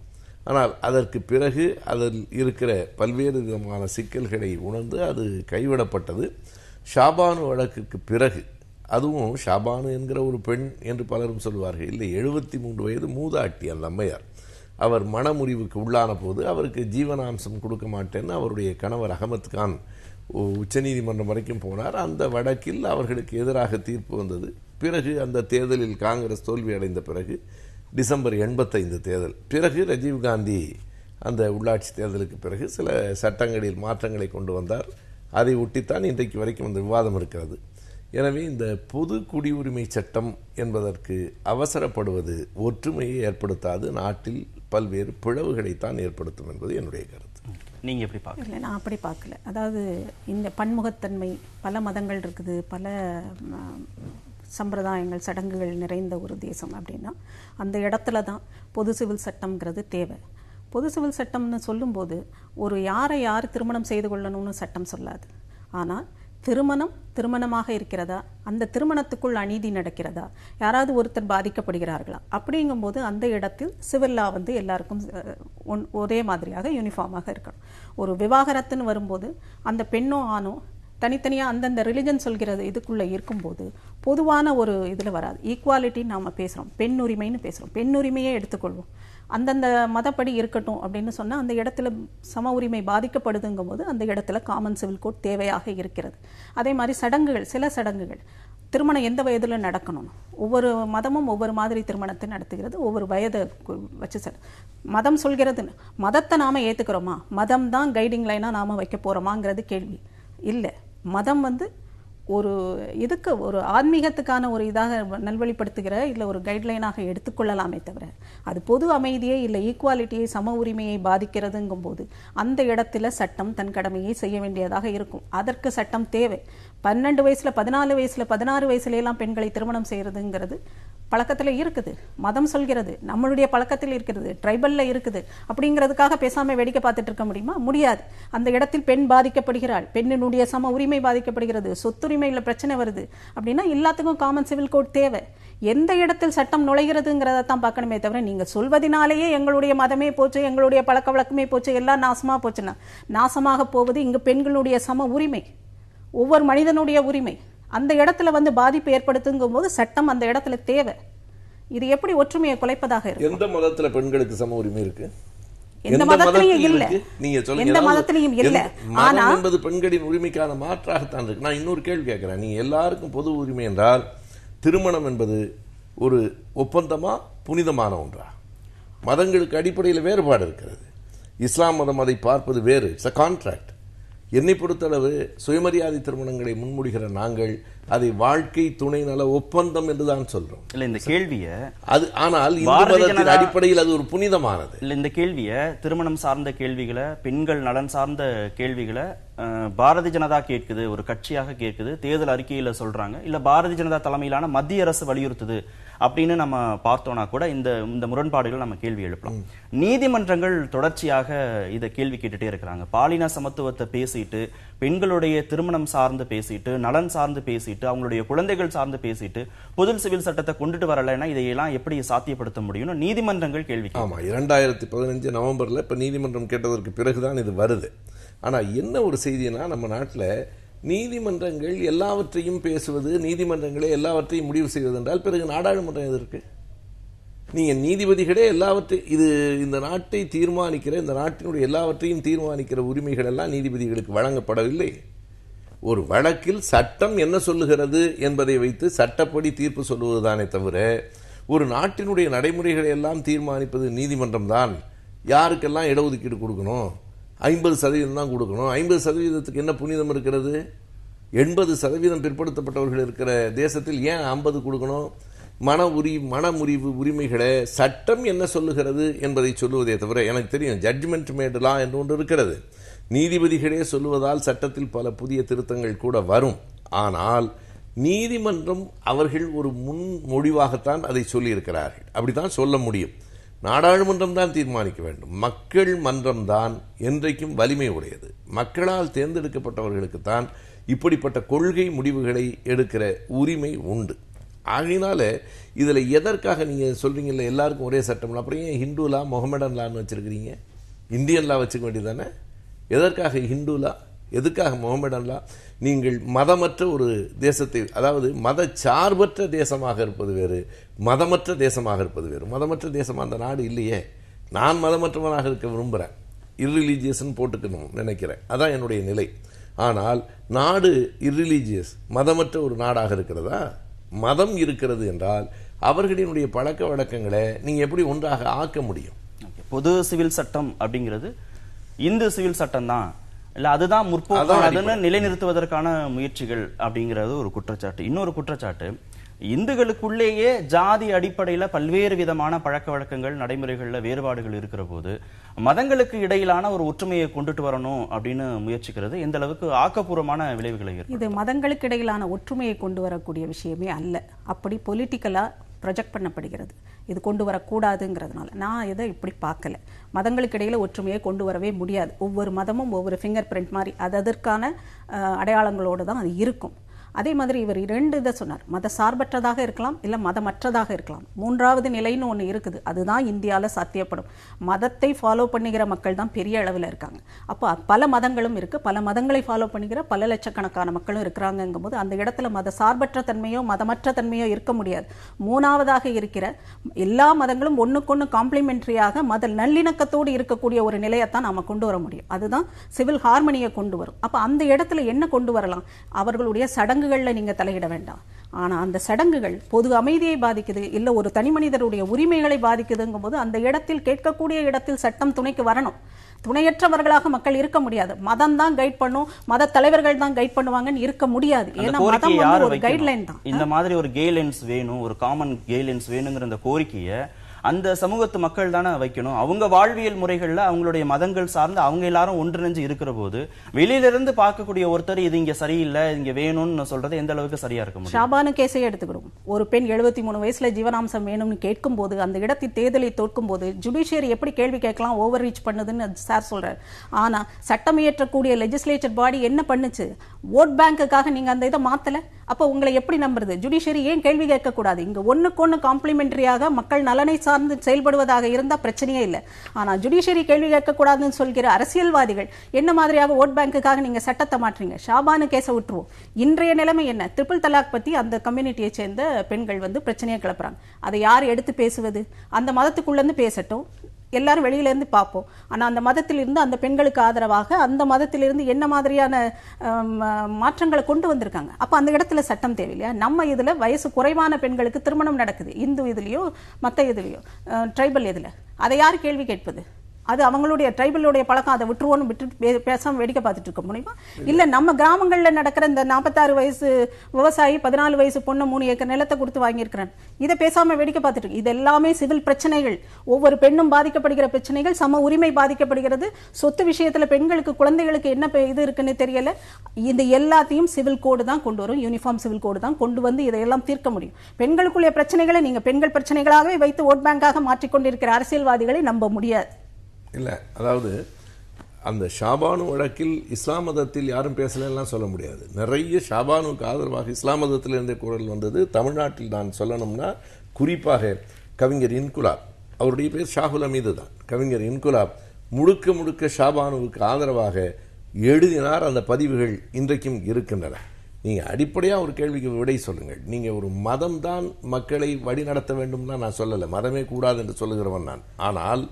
ஆனால் அதற்கு பிறகு அதில் இருக்கிற பல்வேறு விதமான சிக்கல்களை உணர்ந்து அது கைவிடப்பட்டது. ஷாபானு வழக்குக்கு பிறகு, அதுவும் ஷாபானு என்கிற ஒரு பெண் என்று பலரும் சொல்வார்கள், இல்லை 73 வயது மூதாட்டி அந்த அம்மையார், அவர் மனமுறிவுக்கு உள்ளான போது அவருக்கு ஜீவனாம்சம் கொடுக்க மாட்டேன்னு அவருடைய கணவர் அகமத் கான் உச்சநீதிமன்றம் வரைக்கும் போனார். அந்த வழக்கில் அவர்களுக்கு எதிராக தீர்ப்பு வந்தது. பிறகு அந்த தேர்தலில் காங்கிரஸ் தோல்வி அடைந்த பிறகு டிசம்பர் 85 தேர்தல் பிறகு ராஜீவ்காந்தி அந்த உள்ளாட்சி தேர்தலுக்கு பிறகு சில சட்டங்களில் மாற்றங்களை கொண்டு வந்தார். அதை ஒட்டித்தான் இன்றைக்கு வரைக்கும் அந்த விவாதம் இருக்கிறது. எனவே இந்த பொது குடியுரிமை சட்டம் என்பதற்கு அவசரப்படுவது ஒற்றுமையை ஏற்படுத்தாது, நாட்டில் பல்வேறு பிளவுகளைத்தான் ஏற்படுத்தும் என்பது என்னுடைய கருத்து. நீங்க எப்படி பார்க்கல? இல்லை, நான் அப்படி பார்க்கல. அதாவது இந்த பன்முகத்தன்மை, பல மதங்கள் இருக்குது, பல சம்பிரதாயங்கள் சடங்குகள் நிறைந்த ஒரு தேசம் அப்படின்னா அந்த இடத்துல தான் பொது சிவில் சட்டம்ங்கிறது தேவை. பொது சிவில் சட்டம்னு சொல்லும்போது ஒரு யாரை யார் திருமணம் செய்து கொள்ளணும்னு சட்டம் சொல்லாது. ஆனால் திருமணமாக இருக்கிறதா, அந்த திருமணத்துக்குள் அநீதி நடக்கிறதா, யாராவது ஒருத்தர் பாதிக்கப்படுகிறார்களா, அப்படிங்கும்போது அந்த இடத்தில் சிவில் லா எல்லாருக்கும் ஒரே மாதிரியாக யூனிஃபார்மாக இருக்கணும். ஒரு விவாகரத்துன்னு வரும்போது அந்த பெண்ணோ ஆணோ தனித்தனியாக அந்தந்த ரிலிஜன் சொல்கிறது இதுக்குள்ளே இருக்கும்போது பொதுவான ஒரு இதில் வராது. ஈக்குவாலிட்டி நாம் பேசுகிறோம், பெண் உரிமைன்னு பேசுகிறோம், பெண் உரிமையே எடுத்துக்கொள்வோம். அந்தந்த மதப்படி இருக்கட்டும் அப்படின்னு சொன்னால் அந்த இடத்துல சம உரிமை பாதிக்கப்படுதுங்கும் போது அந்த இடத்துல காமன் சிவில் கோட் தேவையாக இருக்கிறது. அதே மாதிரி சடங்குகள், சில சடங்குகள் திருமணம் எந்த வயதில் நடக்கணும், ஒவ்வொரு மதமும் ஒவ்வொரு மாதிரி திருமணத்தை நடத்துகிறது, ஒவ்வொரு வயதை வச்சு மதம் சொல்கிறதுன்னு மதத்தை நாம் ஏற்றுக்கிறோமா, மதம் தான் கைடிங் லைனாக நாம் வைக்க போகிறோமாங்கிறது கேள்வி இல்லை. மதம் ஒரு இதுக்கு ஒரு ஆன்மீகத்துக்கான ஒரு இதாக நல்வழிப்படுத்துகிற இல்லை ஒரு கைட்லைனாக எடுத்துக்கொள்ளலாமே தவிர அது பொது அமைதியை இல்லை ஈக்குவாலிட்டியை சம உரிமையை பாதிக்கிறதுங்கும் போது அந்த இடத்துல சட்டம் தன் கடமையை செய்ய வேண்டியதாக இருக்கும். அதற்கு சட்டம் தேவை. 12 வயசுல 14 வயசுல 16 வயசுலாம் பெண்களை திருமணம் செய்யறதுங்கிறது பழக்கத்தில் இருக்குது, மதம் சொல்கிறது, நம்மளுடைய பழக்கத்தில் இருக்கிறது, ட்ரைபல்ல இருக்குது. அப்படிங்கிறதுக்காக பேசாம வேடிக்கை பார்த்துட்டு இருக்க முடியுமா? முடியாது. அந்த இடத்தில் பெண் பாதிக்கப்படுகிறாள், பெண்ணினுடைய சம உரிமை பாதிக்கப்படுகிறது, சொத்துரிமையில் பிரச்சனை வருது அப்படின்னா எல்லாத்துக்கும் காமன் சிவில் கோட் தேவை. எந்த இடத்தில் சட்டம் நுழைகிறதுங்கிறத தான் பார்க்கணுமே தவிர நீங்க சொல்வதனாலேயே எங்களுடைய மதமே போச்சு, எங்களுடைய பழக்க வழக்கமே போச்சு, எல்லாம் நாசமா போச்சுன்னா நாசமாக போவது இங்கு பெண்களுடைய சம உரிமை, ஒவ்வொரு மனிதனுடைய உரிமை. அந்த இடத்துல பாதிப்பு ஏற்படுத்துங்கும் போது சட்டம் அந்த இடத்துல தேவை. இது எப்படி ஒற்றுமையை குலைப்பதாக இருக்கு? எந்த மதத்துல பெண்களுக்கு சம உரிமை இருக்கு? எந்த மதத்திலையும் இல்ல. நீங்க சொல்லுங்க, எந்த மதத்திலையும் இல்ல. ஆனா என்பது பெண்களின் உரிமைக்கான மாற்றாகத்தான் இருக்கு. நான் இன்னொரு கேள்வி கேட்கிறேன். நீங்க எல்லாருக்கும் பொது உரிமை என்றால் திருமணம் என்பது ஒரு ஒப்பந்தமா, புனிதமான ஒன்றா? மதங்களுக்கு அடிப்படையில் வேறுபாடு இருக்கிறது. இஸ்லாம் மதம் அதை பார்ப்பது வேறு, இட்ஸ் a contract. என்னை பொறுத்தளவு சுயமரியாதை திருமணங்களை முன்மொழிகிற நாங்கள் அதை வாழ்க்கை துணை நல ஒப்பந்தம் என்றுதான் சொல்றோம். இல்ல இந்த கேள்வியை அது ஆனால் இந்து மதத்தின் அடிப்படையில் அது ஒரு புனிதமானது. இல்ல இந்த கேள்வியை திருமணம் சார்ந்த கேள்விகளை, பெண்கள் நலன் சார்ந்த கேள்விகளை பாரதிய ஜனதா கேட்குது, ஒரு கட்சியாக கேட்குது, தேர்தல் அறிக்கையில சொல்றாங்க, இல்ல பாரதிய ஜனதா தலைமையிலான மத்திய அரசு வலியுறுத்துது அப்படின்னு நம்ம பார்த்தோம்னா கூட இந்த முரண்பாடுகள் நம்ம கேள்வி எழுப்பலாம். நீதிமன்றங்கள் தொடர்ச்சியாக இதை கேள்வி கேட்டுட்டே இருக்கிறாங்க. பாலின சமத்துவத்தை பேசிட்டு, பெண்களுடைய திருமணம் சார்ந்து பேசிட்டு, நலன் சார்ந்து பேசிட்டு, அவங்களுடைய குழந்தைகள் சார்ந்து பேசிட்டு பொது சிவில் சட்டத்தை கொண்டுட்டு வரலைன்னா இதையெல்லாம் எப்படி சாத்தியப்படுத்த முடியும்னு நீதிமன்றங்கள் கேள்வி. ஆமா, 2015 நவம்பர்ல இப்ப நீதிமன்றம் கேட்டதற்கு பிறகுதான் இது வருது. ஆனா என்ன ஒரு செய்தினா, நம்ம நாட்டில் நீதிமன்றங்கள் எல்லாவற்றையும் பேசுவது, நீதிமன்றங்களே எல்லாவற்றையும் முடிவு செய்வது என்றால் பிறகு நாடாளுமன்றம் எதற்கு? நீங்க நீதிபதிகளே எல்லாவற்றையும் இந்த நாட்டை தீர்மானிக்கிற, இந்த நாட்டினுடைய எல்லாவற்றையும் தீர்மானிக்கிற உரிமைகள் எல்லாம் நீதிபதிகளுக்கு வழங்கப்படவில்லை. ஒரு வழக்கில் சட்டம் என்ன சொல்லுகிறது என்பதை வைத்து சட்டப்படி தீர்ப்பு சொல்லுவதுதானே தவிர ஒரு நாட்டினுடைய நடைமுறைகளை எல்லாம் தீர்மானிப்பது நீதிமன்றம் தான். யாருக்கெல்லாம் இடஒதுக்கீடு கொடுக்கணும், 50% தான் கொடுக்கணும். 50%க்கு என்ன புனிதம் இருக்கிறது? 80% பிற்படுத்தப்பட்டவர்கள் இருக்கிற தேசத்தில் ஏன் 50 கொடுக்கணும்? மனமுறிவு உரிமைகளை சட்டம் என்ன சொல்லுகிறது என்பதை சொல்லுவதே தவிர, எனக்கு தெரியும் ஜட்ஜ்மெண்ட் மேட் லா என்று ஒன்று இருக்கிறது. நீதிபதிகளே சொல்லுவதால் சட்டத்தில் பல புதிய திருத்தங்கள் கூட வரும். ஆனால் நீதிமன்றம் அவர்கள் ஒரு முன்மொழிவாகத்தான் அதை சொல்லி இருக்கிறார்கள். அப்படித்தான் சொல்ல முடியும். நாடாளுமன்றம் தான் தீர்மானிக்க வேண்டும். மக்கள் மன்றம் தான் என்றைக்கும் வலிமை உடையது. மக்களால் தேர்ந்தெடுக்கப்பட்டவர்களுக்கு தான் இப்படிப்பட்ட கொள்கை முடிவுகளை எடுக்கிற உரிமை உண்டு. ஆகையினால இதுல எதற்காக நீங்க சொல்றீங்கல்ல எல்லாருக்கும் ஒரே சட்டம், அப்புறம் ஏன் ஹிந்துலா முகமடன் லான்னு வச்சிருக்கிறீங்க? இந்தியன் லா வச்சுக்க வேண்டியதானே? எதற்காக ஹிந்துலா, எதுக்காக முகமடன் லா? நீங்கள் மதமற்ற ஒரு தேசத்தை, அதாவது மதச்சார்பற்ற தேசமாக இருப்பது வேறு, மதமற்ற தேசமாக இருப்பது வேறு. மதமற்ற தேசம் அந்த நாடு இல்லையே. நான் மதமற்றவனாக இருக்க விரும்புகிறேன், இர்ரிலீஜியஸ்ன்னு போட்டுக்கணும் நினைக்கிறேன், அதான் என்னுடைய நிலை. ஆனால் நாடு இர்ரிலீஜியஸ், மதமற்ற ஒரு நாடாக இருக்கிறதா? மதம் இருக்கிறது என்றால் அவர்களினுடைய பழக்க வழக்கங்களை நீங்க எப்படி ஒன்றாக ஆக்க முடியும்? பொது சிவில் சட்டம் அப்படிங்கிறது இந்து சிவில் சட்டம் தான், இல்ல அதுதான் முற்போக்கானதுன்னு நிலைநிறுத்துவதற்கான முயற்சிகள் அப்படிங்கிறது ஒரு குற்றச்சாட்டு. இன்னொரு குற்றச்சாட்டு, இந்துக்களுக்குள்ளேயே ஜாதி அடிப்படையில பல்வேறு விதமான பழக்க வழக்கங்கள் நடைமுறைகள்ல வேறுபாடுகள் இருக்கிற போது மதங்களுக்கு இடையிலான ஒரு ஒற்றுமையை கொண்டுட்டு வரணும் அப்படின்னு முயற்சிக்கிறது எந்த அளவுக்கு ஆக்கப்பூர்வமான விளைவுகளை ஏற்படுத்தும்? இது மதங்களுக்கு இடையிலான ஒற்றுமையை கொண்டு வரக்கூடிய விஷயமே அல்ல. அப்படி பொலிட்டிக்கலா ப்ரொஜெக்ட் பண்ணப்படுகிறது. இது கொண்டு வரக்கூடாதுங்கிறதுனால நான் இதை இப்படி பார்க்கல. மதங்களுக்கு இடையில ஒற்றுமையை கொண்டு வரவே முடியாது. ஒவ்வொரு மதமும் ஒவ்வொரு ஃபிங்கர் பிரிண்ட் மாதிரி அதற்கான அடையாளங்களோடு தான் அது இருக்கும். அதே மாதிரி இவர் 2 இதை சொன்னார். மத சார்பற்றதாக இருக்கலாம், இல்லை மதமற்றதாக இருக்கலாம். 3வது நிலைன்னு ஒன்று இருக்குது, அதுதான் இந்தியாவில் சாத்தியப்படும். மதத்தை ஃபாலோ பண்ணுகிற மக்கள் தான் பெரிய அளவில் இருக்காங்க. அப்போ பல மதங்களும் இருக்குது, பல மதங்களை ஃபாலோ பண்ணுகிற பல லட்சக்கணக்கான மக்களும் இருக்கிறாங்கங்கும் போது அந்த இடத்துல மத சார்பற்ற தன்மையோ மதமற்ற தன்மையோ இருக்க முடியாது. 3வதாக இருக்கிற எல்லா மதங்களும் ஒன்றுக்கொன்று காம்ப்ளிமெண்ட்ரியாக மத நல்லிணக்கத்தோடு இருக்கக்கூடிய ஒரு நிலையத்தான் நாம் கொண்டு வர முடியும். அதுதான் சிவில் ஹார்மனியை கொண்டு வரும். அப்போ அந்த இடத்துல என்ன கொண்டு வரலாம்? அவர்களுடைய சடங்குகளில் நீங்க தலையிட வேண்டாம். ஆனா அந்த சடங்குகள் பொது அமைதியை பாதிக்குது, இல்ல ஒரு தனி மனிதருடைய உரிமைகளை பாதிக்குதுங்கும் போது அந்த இடத்தில் கேட்கக்கூடிய இடத்தில் சட்டம் துணைக்கு வரணும். துணையற்றவர்களாக மக்கள் இருக்க முடியாது. மதம் தான் கைட் பண்ணும், மத தலைவர்கள் தான் கைட் பண்ணுவாங்கன்னு இருக்க முடியாது. ஏன்னா மதம் வந்து ஒரு கைட்லைன் தான். இந்த மாதிரி ஒரு கேலன்ஸ் வேணும், ஒரு காமன் கேலன்ஸ் வேணுங்கிற அந்த கோரிக்கையை அந்த சமூகத்து மக்கள் தானே வைக்கணும். அவங்க வாழ்வியல் முறைகள்ல அவங்களுடைய மதங்கள் சார்ந்து அவங்க எல்லாரும் ஒன்றிணைஞ்சு இருக்கிற போது வெளியிலிருந்து பார்க்கக்கூடிய ஒருத்தர் இது இங்க சரியில்லை, இங்க வேணும்னு சொல்றது எந்த அளவுக்கு சரியா இருக்க முடியும்? ஷாபானு கேஸை எடுத்துக்கிடும். ஒரு பெண் 73 வயசுல ஜீவனாம்சம் வேணும்னு கேட்கும் போது, அந்த இடத்தில் தேர்தலை தோற்கும் போது ஜுடிஷியரி எப்படி கேள்வி கேட்கலாம், ஓவர் ரீச் பண்ணுதுன்னு சார் சொல்றாரு. ஆனா சட்டம் இயற்றக்கூடிய லெஜிஸ்லேச்சர் பாடி என்ன பண்ணுச்சு? ஓட் பேங்குக்காக நீங்க அந்த இதை மாத்தல. அப்ப உங்களை எப்படி நம்புறது? ஜுடிஷியரி ஏன் கேள்வி கேட்க கூடாது? இங்க ஒண்ணுக்கொன்னு காம்ப்ளிமெண்டரியாக மக்கள் நலனை சார்ந்து செயல்படுவதாக இருந்தா பிரச்சனையே இல்லை. ஆனா ஜுடிஷியரி கேள்வி கேட்க கூடாதுன்னு சொல்கிற அரசியல்வாதிகள் என்ன மாதிரியாக ஓட் பேங்குக்காக நீங்க சட்டத்தை மாற்றீங்க? ஷாபானு கேஸை விட்டுருவோம். இன்றைய நிலைமை என்ன? ட்ரிபிள் தலாக் பத்தி அந்த கம்யூனிட்டியை சேர்ந்த பெண்கள் வந்து பிரச்சனையை கிளப்புறாங்க. அதை யார் எடுத்து பேசுவது? அந்த மதத்துக்குள்ள இருந்து பேசட்டும், எல்லாரும் வெளியில இருந்து பார்ப்போம். ஆனா அந்த மதத்திலிருந்து அந்த பெண்களுக்கு ஆதரவாக அந்த மதத்திலிருந்து என்ன மாதிரியான மாற்றங்களை கொண்டு வந்திருக்காங்க. அப்ப அந்த இடத்துல சட்டம் தேவையில்லையா? நம்ம இதுல வயசு குறைவான பெண்களுக்கு திருமணம் நடக்குது, இந்து இதுலயோ மத்த இதுலயோ ட்ரைபல் இதுல. அதை யார் கேள்வி கேட்பது? அது அவங்களுடைய ட்ரைபலுடைய பழக்கம். அதை விட்டுருவோன்னு விட்டு பேசாம வேடிக்கை பார்த்துட்டு இருக்க முடியுமா? இல்ல நம்ம கிராமங்கள்ல நடக்கிற இந்த 46 வயசு விவசாயி 14 வயசு பொண்ணு 3 ஏக்கர் நிலத்தை கொடுத்து வாங்கியிருக்கிறேன், இதை பேசாம வேடிக்கை பார்த்துட்டு இது எல்லாமே சிவில் பிரச்சனைகள். ஒவ்வொரு பெண்ணும் பாதிக்கப்படுகிற பிரச்சனைகள், சம உரிமை பாதிக்கப்படுகிறது. சொத்து விஷயத்துல பெண்களுக்கு குழந்தைகளுக்கு என்ன இது இருக்குன்னு தெரியல. இந்த எல்லாத்தையும் சிவில் கோடு தான் கொண்டு வரும், யூனிஃபார்ம் சிவில் கோடு தான் கொண்டு வந்து இதையெல்லாம் தீர்க்க முடியும். பெண்களுக்குள்ள பிரச்சனைகளை நீங்க பெண்கள் பிரச்சனைகளாகவே வைத்து ஓட் பேங்காக மாற்றிக்கொண்டிருக்கிற அரசியல்வாதிகளை நம்ப முடியாது. இல்லை, அதாவது அந்த ஷாபானு வழக்கில் இஸ்லாம் மதத்தில் யாரும் பேசலாம் சொல்ல முடியாது. நிறைய ஷாபானுக்கு ஆதரவாக இஸ்லாம் மதத்தில் இருந்த குரல் வந்தது. தமிழ்நாட்டில் நான் சொல்லணும்னா குறிப்பாக கவிஞர் இன்குலாப், அவருடைய பேர் ஷாகுல் அமீது தான். கவிஞர் இன்குலாப் முழுக்க முழுக்க ஷாபானுவுக்கு ஆதரவாக எழுதினார். அந்த பதிவுகள் இன்றைக்கும் இருக்கின்றன. நீங்க அடிப்படையாக ஒரு கேள்விக்கு விடை சொல்லுங்கள். நீங்க ஒரு மதம் தான் மக்களை வழி நடத்த வேண்டும் தான் நான் சொல்லலை, மதமே கூடாது என்று சொல்லுகிறவன் நான். ஆனால்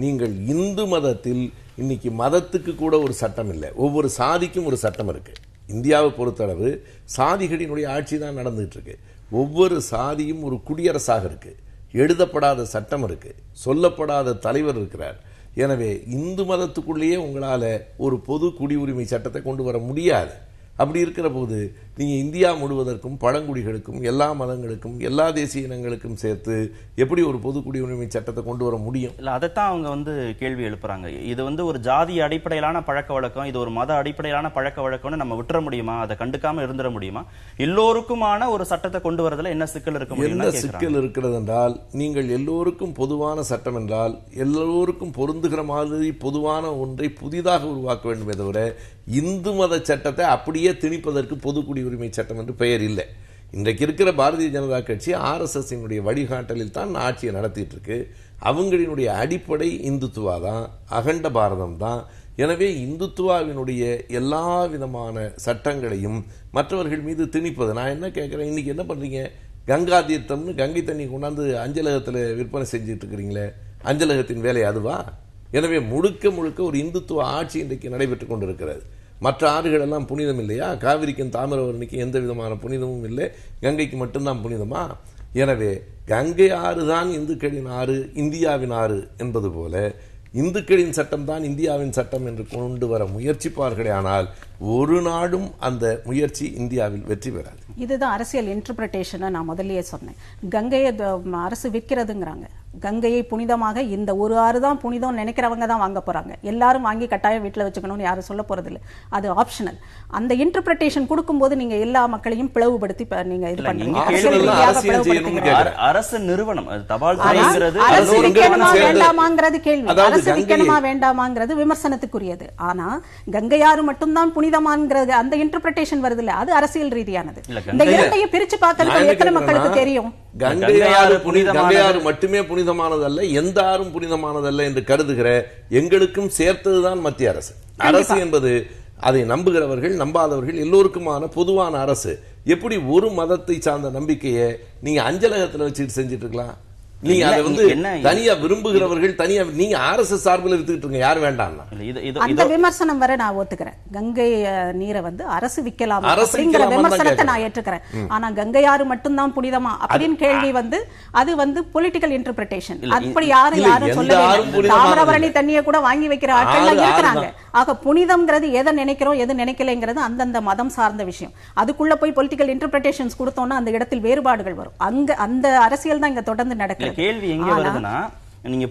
நீங்கள் இந்து மதத்தில் இன்னைக்கு மதத்துக்கு கூட ஒரு சட்டம் இல்லை, ஒவ்வொரு சாதிக்கும் ஒரு சட்டம் இருக்கு. இந்தியாவை பொறுத்தளவு சாதிகளினுடைய ஆட்சி தான் நடந்துட்டு இருக்கு. ஒவ்வொரு சாதியும் ஒரு குடியரசாக இருக்கு. எழுதப்படாத சட்டம் இருக்கு, சொல்லப்படாத தலைவர் இருக்கிறார். எனவே இந்து மதத்துக்குள்ளேயே உங்களால ஒரு பொது குடியுரிமை சட்டத்தை கொண்டு வர முடியாது. அப்படி இருக்கிற போது நீங்க இந்தியா முழுவதற்கும் பழங்குடிகளுக்கும் எல்லா மதங்களுக்கும் எல்லா தேசிய இனங்களுக்கும் சேர்த்து எப்படி ஒரு பொது குடியுரிமை சட்டத்தை கொண்டு வர முடியும்? இல்ல அதைத்தான் அவங்க கேள்வி எழுப்புறாங்க. இது ஒரு ஜாதி அடிப்படையிலான பழக்க வழக்கம், இது ஒரு மத அடிப்படையிலான பழக்க வழக்கம்னு நம்ம விட்டுற முடியுமா? அதை கண்டுக்காம இருந்துட முடியுமா? எல்லோருக்குமான ஒரு சட்டத்தை கொண்டு வரதுல என்ன சிக்கல் இருக்க முடியும்? என்ன சிக்கல் இருக்கிறது என்றால், நீங்கள் எல்லோருக்கும் பொதுவான சட்டம் என்றால் எல்லோருக்கும் பொருந்துகிற மாதிரி பொதுவான ஒன்றை புதிதாக உருவாக்க வேண்டுமே தவிர இந்து மத சட்டத்தை அப்படியே திணிப்பதற்கு பொது குடியுரிமை சட்டம் என்று பெயர் இல்லை. இன்றைக்கு இருக்கிற பாரதிய ஜனதா கட்சி RSS வழிகாட்டலில் தான் ஆட்சியை நடத்திட்டு இருக்கு. அவங்களினுடைய அடிப்படை இந்துத்துவா தான், அகண்ட பாரதம் தான். எனவே இந்துத்துவாவினுடைய எல்லா விதமான சட்டங்களையும் மற்றவர்கள் மீது திணிப்பது. நான் என்ன கேட்கிறேன், இன்னைக்கு என்ன பண்றீங்க? கங்கா தீர்த்தம்னு கங்கை தண்ணி கொண்டாந்து அஞ்சலகத்தில் விற்பனை செஞ்சுட்டு இருக்கிறீங்களே, அஞ்சலகத்தின் வேலை அதுவா? எனவே முழுக்க முழுக்க ஒரு இந்துத்துவ ஆட்சி இன்றைக்கு நடைபெற்றுக் கொண்டிருக்கிறது. மற்ற ஆறுகள் எல்லாம் புனிதம் இல்லையா? காவிரிக்கும் தாமிரபரணிக்கும் எந்த விதமான புனிதமும் இல்லை, கங்கைக்கு மட்டும்தான் புனிதமா? எனவே கங்கை ஆறு தான் இந்துக்களின் ஆறு, இந்தியாவின் ஆறு என்பது போல இந்துக்களின் சட்டம் தான் இந்தியாவின் சட்டம் என்று கொண்டு வர முயற்சிப்பார்களே, ஆனால் ஒரு நாடும் அந்த முயற்சி இந்தியாவில் வெற்றி பெறாது. இதுதான் அரசியல் இன்டர்பிரேஷன். நான் முதல்லயே சொன்னேன், கங்கையை அரசு விற்கிறதுங்கிறாங்க. கங்கையை புனிதமாக இந்த ஒரு ஆறு தான் புனிதம் நினைக்கிறவங்க தான் வாங்க போறாங்க. எல்லாரும் வாங்கி கட்டாயம் வீட்டில் வச்சுக்கணும்னு யாரும் சொல்ல போறது இல்லை, அது ஆப்ஷனல். அந்த இன்டர்பிரேஷன் கொடுக்கும்போது நீங்க எல்லா மக்களையும் பிளவுபடுத்தி நீங்க இது பண்ணுங்க. அரசு நிறுவனம் தபால் அரசு விற்கணுமா வேண்டாமாங்கிறது கேள்வி. அரசு விற்கணுமா வேண்டாமாங்கிறது விமர்சனத்துக்குரியது. ஆனா கங்கையாறு மட்டும்தான் புனிதமாங்கிறது அந்த இன்டர்பிரேஷன் வருது இல்ல, அது அரசியல் ரீதியானது. இந்த இரண்டையும் பிரிச்சு பார்க்கறது எத்தனை மக்களுக்கு தெரியும்? கங்கையாறு மட்டுமே புனிதமானதல்ல, எந்த ஆறும் புனிதமானதல்ல என்று கருதுகிற எங்களுக்கும் சேர்த்ததுதான் மத்திய அரசு. அரசு என்பது அதை நம்புகிறவர்கள் நம்பாதவர்கள் எல்லோருக்குமான பொதுவான அரசு. எப்படி ஒரு மதத்தை சார்ந்த நம்பிக்கையை நீங்க அஞ்சலகத்தில் வச்சுட்டு செஞ்சுட்டு இருக்கலாம்? நீங்க அதை தனியா விரும்புகிறவர்கள் தனியா, நீங்க RSS சார்பில் வித்துக்கிட்டு இருங்க, யார் வேண்டாம். அந்த விமர்சனம் வர நான் ஒத்துக்கிறேன். கங்கை நீரை அரசு விக்கலாம் அப்படிங்கிற விமர்சனத்தை நான் ஏற்றுக்கிறேன். ஆனா கங்கை ஆறு மட்டும்தான் புனிதமா அப்படின்னு கேள்வி அது பொலிட்டிக்கல் இன்டர்பிரேஷன். அப்படி யாரும் சொல்லவே. தாமிரபரணி தண்ணியை கூட வாங்கி வைக்கிற ஆட்கள் இருக்கிறாங்க. ஆக புனிதம்ங்கிறது எதை நினைக்கிறோம் எது நினைக்கலைங்கிறது அந்தந்த மதம் சார்ந்த விஷயம். அதுக்குள்ள போய் பொலிட்டிக்கல் இன்டர்பிரேஷன்ஸ் கொடுத்தோம்னா அந்த இடத்தில் வேறுபாடுகள் வரும். அந்த அரசியல் தான் இங்க தொடர்ந்து நடக்குது. கேள்வி எங்க வருதுன்னா, நீங்க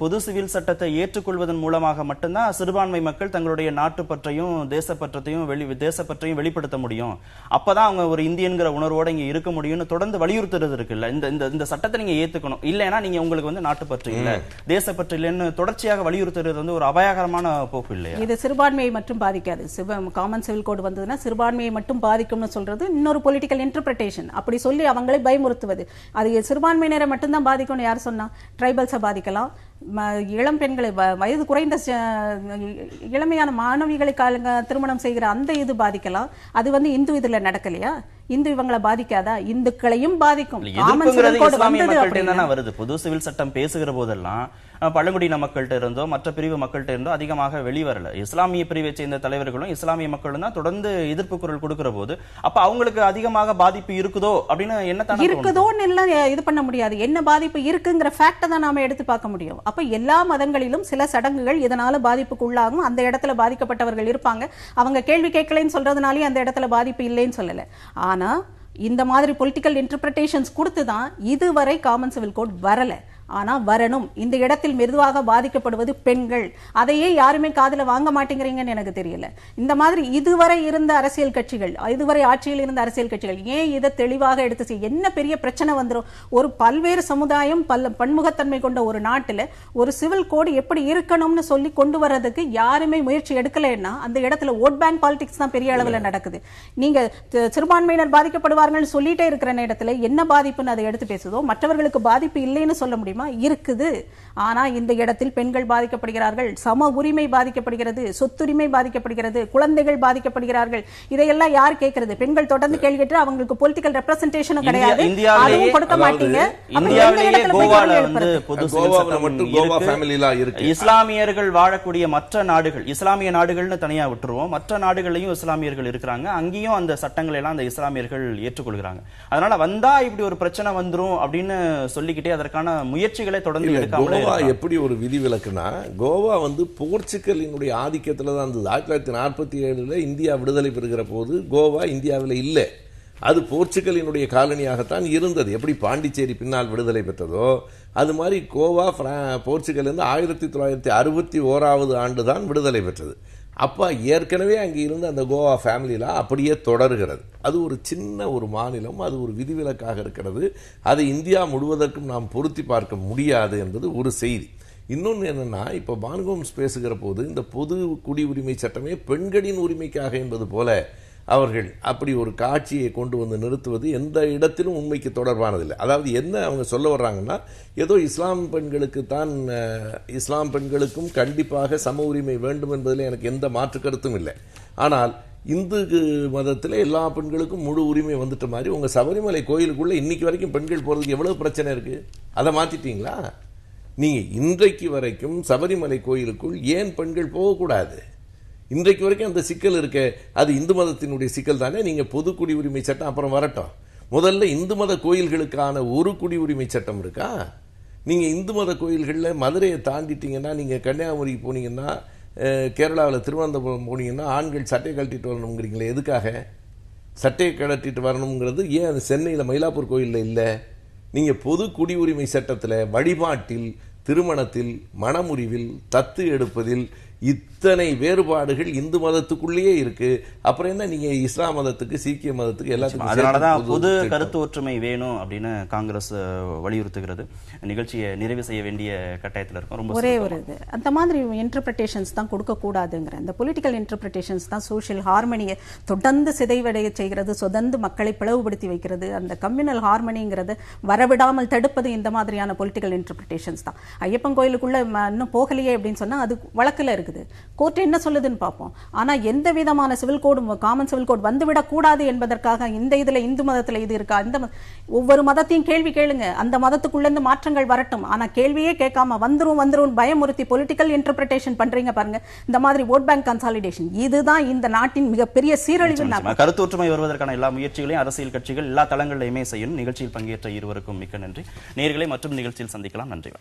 பொது சிவில் சட்டத்தை ஏற்றுக்கொள்வதன் மூலமாக மட்டும்தான் சிறுபான்மை மக்கள் தங்களுடைய நாட்டு பற்றையும் தேசப்பற்றையும் வெளிப்படுத்த முடியும். அப்பதான் அவங்க ஒரு இந்தியன்கிற உணர்வோட இங்க இருக்க முடியும்னு தொடர்ந்து வலியுறுத்துறது இருக்குல்ல. இந்த சட்டத்தை நீங்க ஏத்துக்கணும், இல்லைன்னா நீங்க உங்களுக்கு நாட்டுப்பற்று இல்ல, தேசப்பற்று இல்லைன்னு தொடர்ச்சியாக வலியுறுத்துறது ஒரு அபாயகரமான போக்கு இல்லையா? இது சிறுபான்மையை மட்டும் பாதிக்காது. காமன் சிவில் கோடு வந்ததுன்னா சிறுபான்மையை மட்டும் பாதிக்கும்னு சொல்றது இன்னொரு பொலிட்டிக்கல் இன்டர்பிரேஷன். அப்படி சொல்லி அவங்களை பயமுறுத்துவது. அது சிறுபான்மையினரை மட்டும்தான் பாதிக்கும்னு யார் சொன்னா? ட்ரைபல்ஸை பாதிக்கலாம், இளம் பெண்களை, வயது குறைந்த இளமையான மாணவிகளை திருமணம் செய்கிற அந்த இது பாதிக்கலாம். அது இந்து இதுல நடக்கலையா? இந்து இவங்களை பாதிக்காதா? இந்துக்களையும் பாதிக்கும். பொது சிவில் சட்டம் பேசுகிற போதெல்லாம் பழங்குடியின மக்கள்கிட்ட இருந்தோ மற்ற பிரிவு மக்கள்கிட்ட இருந்தோ அதிகமாக வெளிவரல. இஸ்லாமிய பிரிவை சேர்ந்த தலைவர்களும் இஸ்லாமிய மக்களும் தான் தொடர்ந்து எதிர்ப்பு குரல் கொடுக்கிற போது அப்ப அவங்களுக்கு அதிகமாக பாதிப்பு இருக்குதோ அப்படின்னு என்ன இருக்குதோன்னு எல்லாம் இது பண்ண முடியாது. என்ன பாதிப்பு இருக்குங்கிற ஃபேக்ட தான் நாம எடுத்து பார்க்க முடியும். அப்ப எல்லா மதங்களிலும் சில சடங்குகள் இதனால பாதிப்புக்கு உள்ளாகும். அந்த இடத்துல பாதிக்கப்பட்டவர்கள் இருப்பாங்க. அவங்க கேள்வி கேட்கலன்னு சொல்றதுனாலே அந்த இடத்துல பாதிப்பு இல்லைன்னு சொல்லல. ஆனா இந்த மாதிரி பொலிட்டிக்கல் இன்டர்பிரேஷன்ஸ் கொடுத்துதான் இதுவரை காமன் சிவில் கோட் வரல. ஆனா வரணும். இந்த இடத்தில் மெதுவாக பாதிக்கப்படுவது பெண்கள். அதையே யாருமே காதுல வாங்க மாட்டேங்கிறீங்கன்னு எனக்கு தெரியல. இந்த மாதிரி இதுவரை இருந்த அரசியல் கட்சிகள், இதுவரை ஆட்சியில் இருந்த அரசியல் கட்சிகள் ஏன் இதை தெளிவாக எடுத்து என்ன பெரிய பிரச்சனை வந்துடும்? ஒரு பல்வேறு சமுதாயம் பன்முகத்தன்மை கொண்ட ஒரு நாட்டில் ஒரு சிவில் கோடு எப்படி இருக்கணும்னு சொல்லி கொண்டு வர்றதுக்கு யாருமே முயற்சி எடுக்கலைன்னா அந்த இடத்துல ஓட் பேங்க் பாலிடிக்ஸ் தான் பெரிய அளவில் நடக்குது. நீங்க சிறுபான்மையினர் பாதிக்கப்படுவார்கள் சொல்லிட்டே இருக்கிற நேரத்தில் என்ன பாதிப்புன்னு அதை எடுத்து பேசுதோ, மற்றவர்களுக்கு பாதிப்பு இல்லைன்னு சொல்ல முடியுமா? இருக்குது. ஆனா இந்த இடத்தில் பெண்கள் பாதிக்கப்படுகிறார்கள், சம உரிமை பாதிக்கப்படுகிறது, சொத்துரிமை பாதிக்கப்படுகிறது, குழந்தைகள் பாதிக்கப்படுகிறார்கள். இதையெல்லாம் யார் கேட்கிறது? பெண்கள் தொடர்ந்து கேள்வி கேட்டு அவங்களுக்கு பொலிட்டிக்கல் ரெப்ரசன்டேஷனும் கிடையாது, அதுவும் கொடுக்க மாட்டீங்க. இஸ்லாமியர்கள் வாழக்கூடிய மற்ற நாடுகள், இஸ்லாமிய நாடுகள்னு தனியா விட்டுருவோம், மற்ற நாடுகள்லயும் இஸ்லாமியர்கள் இருக்கிறாங்க. அங்கேயும் அந்த சட்டங்களை எல்லாம் அந்த இஸ்லாமியர்கள் ஏற்றுக்கொள்கிறாங்க. அதனால வந்தா இப்படி ஒரு பிரச்சனை வந்துரும் அப்படின்னு சொல்லிக்கிட்டே அதற்கான முயற்சி முயற்சிகளை தொடர்ந்து எடுக்காமலே கோவா இருக்கலாம். எப்படி ஒரு விதிவிலக்குனா, கோவா போர்ச்சுகலினுடைய ஆதிக்கத்துல தான் இருந்தது. 1947 இந்தியா விடுதலை பெறுகிற போது கோவா இந்தியாவில் இல்லை. அது போர்ச்சுகலினுடைய காலனியாகத்தான் இருந்தது. எப்படி பாண்டிச்சேரி பின்னால் விடுதலை பெற்றதோ அது மாதிரி கோவா போர்ச்சுகல் 1961 ஆண்டு தான் விடுதலை பெற்றது. அப்ப ஏற்கனவே அங்கே இருந்த அந்த கோவா ஃபேமிலியில அப்படியே தொடர்கிறது. அது ஒரு சின்ன ஒரு மாநிலம், அது ஒரு விதிவிலக்காக இருக்கிறது. அதை இந்தியா முழுவதற்கும் நாம் பொருத்தி பார்க்க முடியாது என்பது ஒரு செய்தி. இன்னொன்று என்னன்னா, இப்போ பானுகோம்ஸ் பேசுகிற போது இந்த பொது குடியுரிமை சட்டமே பெண்களின் உரிமைக்காக என்பது போல அவர்கள் அப்படி ஒரு காட்சியை கொண்டு வந்து நிறுத்துவது எந்த இடத்திலும் உண்மைக்கு தொடர்பானதில்லை. அதாவது என்ன அவங்க சொல்ல வர்றாங்கன்னா, ஏதோ இஸ்லாம் பெண்களுக்கும் கண்டிப்பாக சம உரிமை வேண்டும் என்பதில் எனக்கு எந்த மாற்று கருத்தும் இல்லை. ஆனால் இந்து மதத்தில் எல்லா பெண்களுக்கும் முழு உரிமை வந்துட்ட மாதிரி உங்க சபரிமலை கோயிலுக்குள்ள இன்னைக்கு வரைக்கும் பெண்கள் போறதுக்கு எவ்வளவு பிரச்சனை இருக்கு? அதை மாத்திட்டீங்களா? நீங்க இன்றைக்கு வரைக்கும் சபரிமலை கோயிலுக்குள் ஏன் பெண்கள் போகக்கூடாது? இன்றைக்கு வரைக்கும் அந்த சிக்கல் இருக்கு. அது இந்து மதத்தினுடைய சிக்கல் தானே. நீங்க பொது குடியுரிமை சட்டம் அப்புறம் வரட்டும். முதல்ல இந்து மத கோயில்களுக்கான ஒரு குடியுரிமை சட்டம் இருக்கா? நீங்க இந்து மத கோயில்களில் மதுரையை தாண்டிட்டீங்கன்னா, நீங்க கன்னியாகுமரிக்கு போனீங்கன்னா, கேரளாவில் திருவனந்தபுரம் போனீங்கன்னா ஆண்கள் சட்டையை கழட்டிட்டு வரணுங்கிறீங்களே, எதுக்காக சட்டையை கழட்டிட்டு வரணுங்கிறது? ஏன் அது சென்னையில் மயிலாப்பூர் கோயிலில் இல்லை? நீங்க பொது குடியுரிமை சட்டத்தில் வழிபாட்டில், திருமணத்தில், மணமுறிவில், தத்து எடுப்பதில் இத்தனை வேறுபாடுகள் இந்து மதத்துக்குள்ளேயே இருக்கு. அப்புறம் என்ன நீங்க இஸ்லாம் மதத்துக்கு, சீக்கிய மதத்துக்கு எல்லாத்துக்கும்? அதனாலதான் பொது கருத்து ஒற்றுமை வேணும் அப்படின்னு காங்கிரஸ் வலியுறுத்துகிறது. நிகழ்ச்சியை நிறைவு செய்ய வேண்டிய கட்டாயத்தில் இருக்கும். ரொம்ப ஒரே ஒரு இது அந்த மாதிரி இன்டர்பிரிட்டேஷன்ஸ் தான் கொடுக்க கூடாதுங்கிற இந்த பொலிட்டிக்கல் இன்டர்பிரிட்டேஷன்ஸ் தான் சோஷியல் ஹார்மனியை தொடர்ந்து சிதைவடைய செய்கிறது, தொடர்ந்து மக்களை பிளவுபடுத்தி வைக்கிறது. அந்த கம்யூனல் ஹார்மனிங்கிறது வரவிடாமல் தடுப்பது இந்த மாதிரியான பொலிட்டிக்கல் இன்டர்பிரிட்டேஷன்ஸ் தான். ஐயப்பன் கோயிலுக்குள்ள இன்னும் போகலையே அப்படின்னு சொன்னா அது வழக்கில் இருக்குது. கோர்ட் என்ன சொல்லுதுன்னு பார்ப்போம். ஆனா எந்த விதமான சிவில் கோடும், காமன் சிவில் கோட் வந்துவிடக் கூடாது என்பதற்காக இந்த இதுல இந்து மதத்துல இது இருக்கா, இந்த ஒவ்வொரு மதத்தையும் கேள்வி கேளுங்க, அந்த மதத்துக்குள்ள இருந்து மாற்றங்கள் வரட்டும். ஆனா கேள்வியே கேட்காம வந்துரும் பயமுறுத்தி பொலிட்டிக்கல் இன்டர்பிரிட்டேஷன் பண்றீங்க பாருங்க. இந்த மாதிரி ஓட் பேங்க் கன்சாலிடேஷன் இதுதான் இந்த நாட்டின் மிகப்பெரிய சீரழிவு. கருத்து ஒற்றுமை வருவதற்கான எல்லா முயற்சிகளையும் அரசியல் கட்சிகள் எல்லா தளங்களிலுமே செய்யணும். நிகழ்ச்சியில் பங்கேற்ற இருவருக்கும் மிக்க நன்றி. நேயர்களை மற்றும் நிகழ்ச்சியில் சந்திக்கலாம். நன்றி.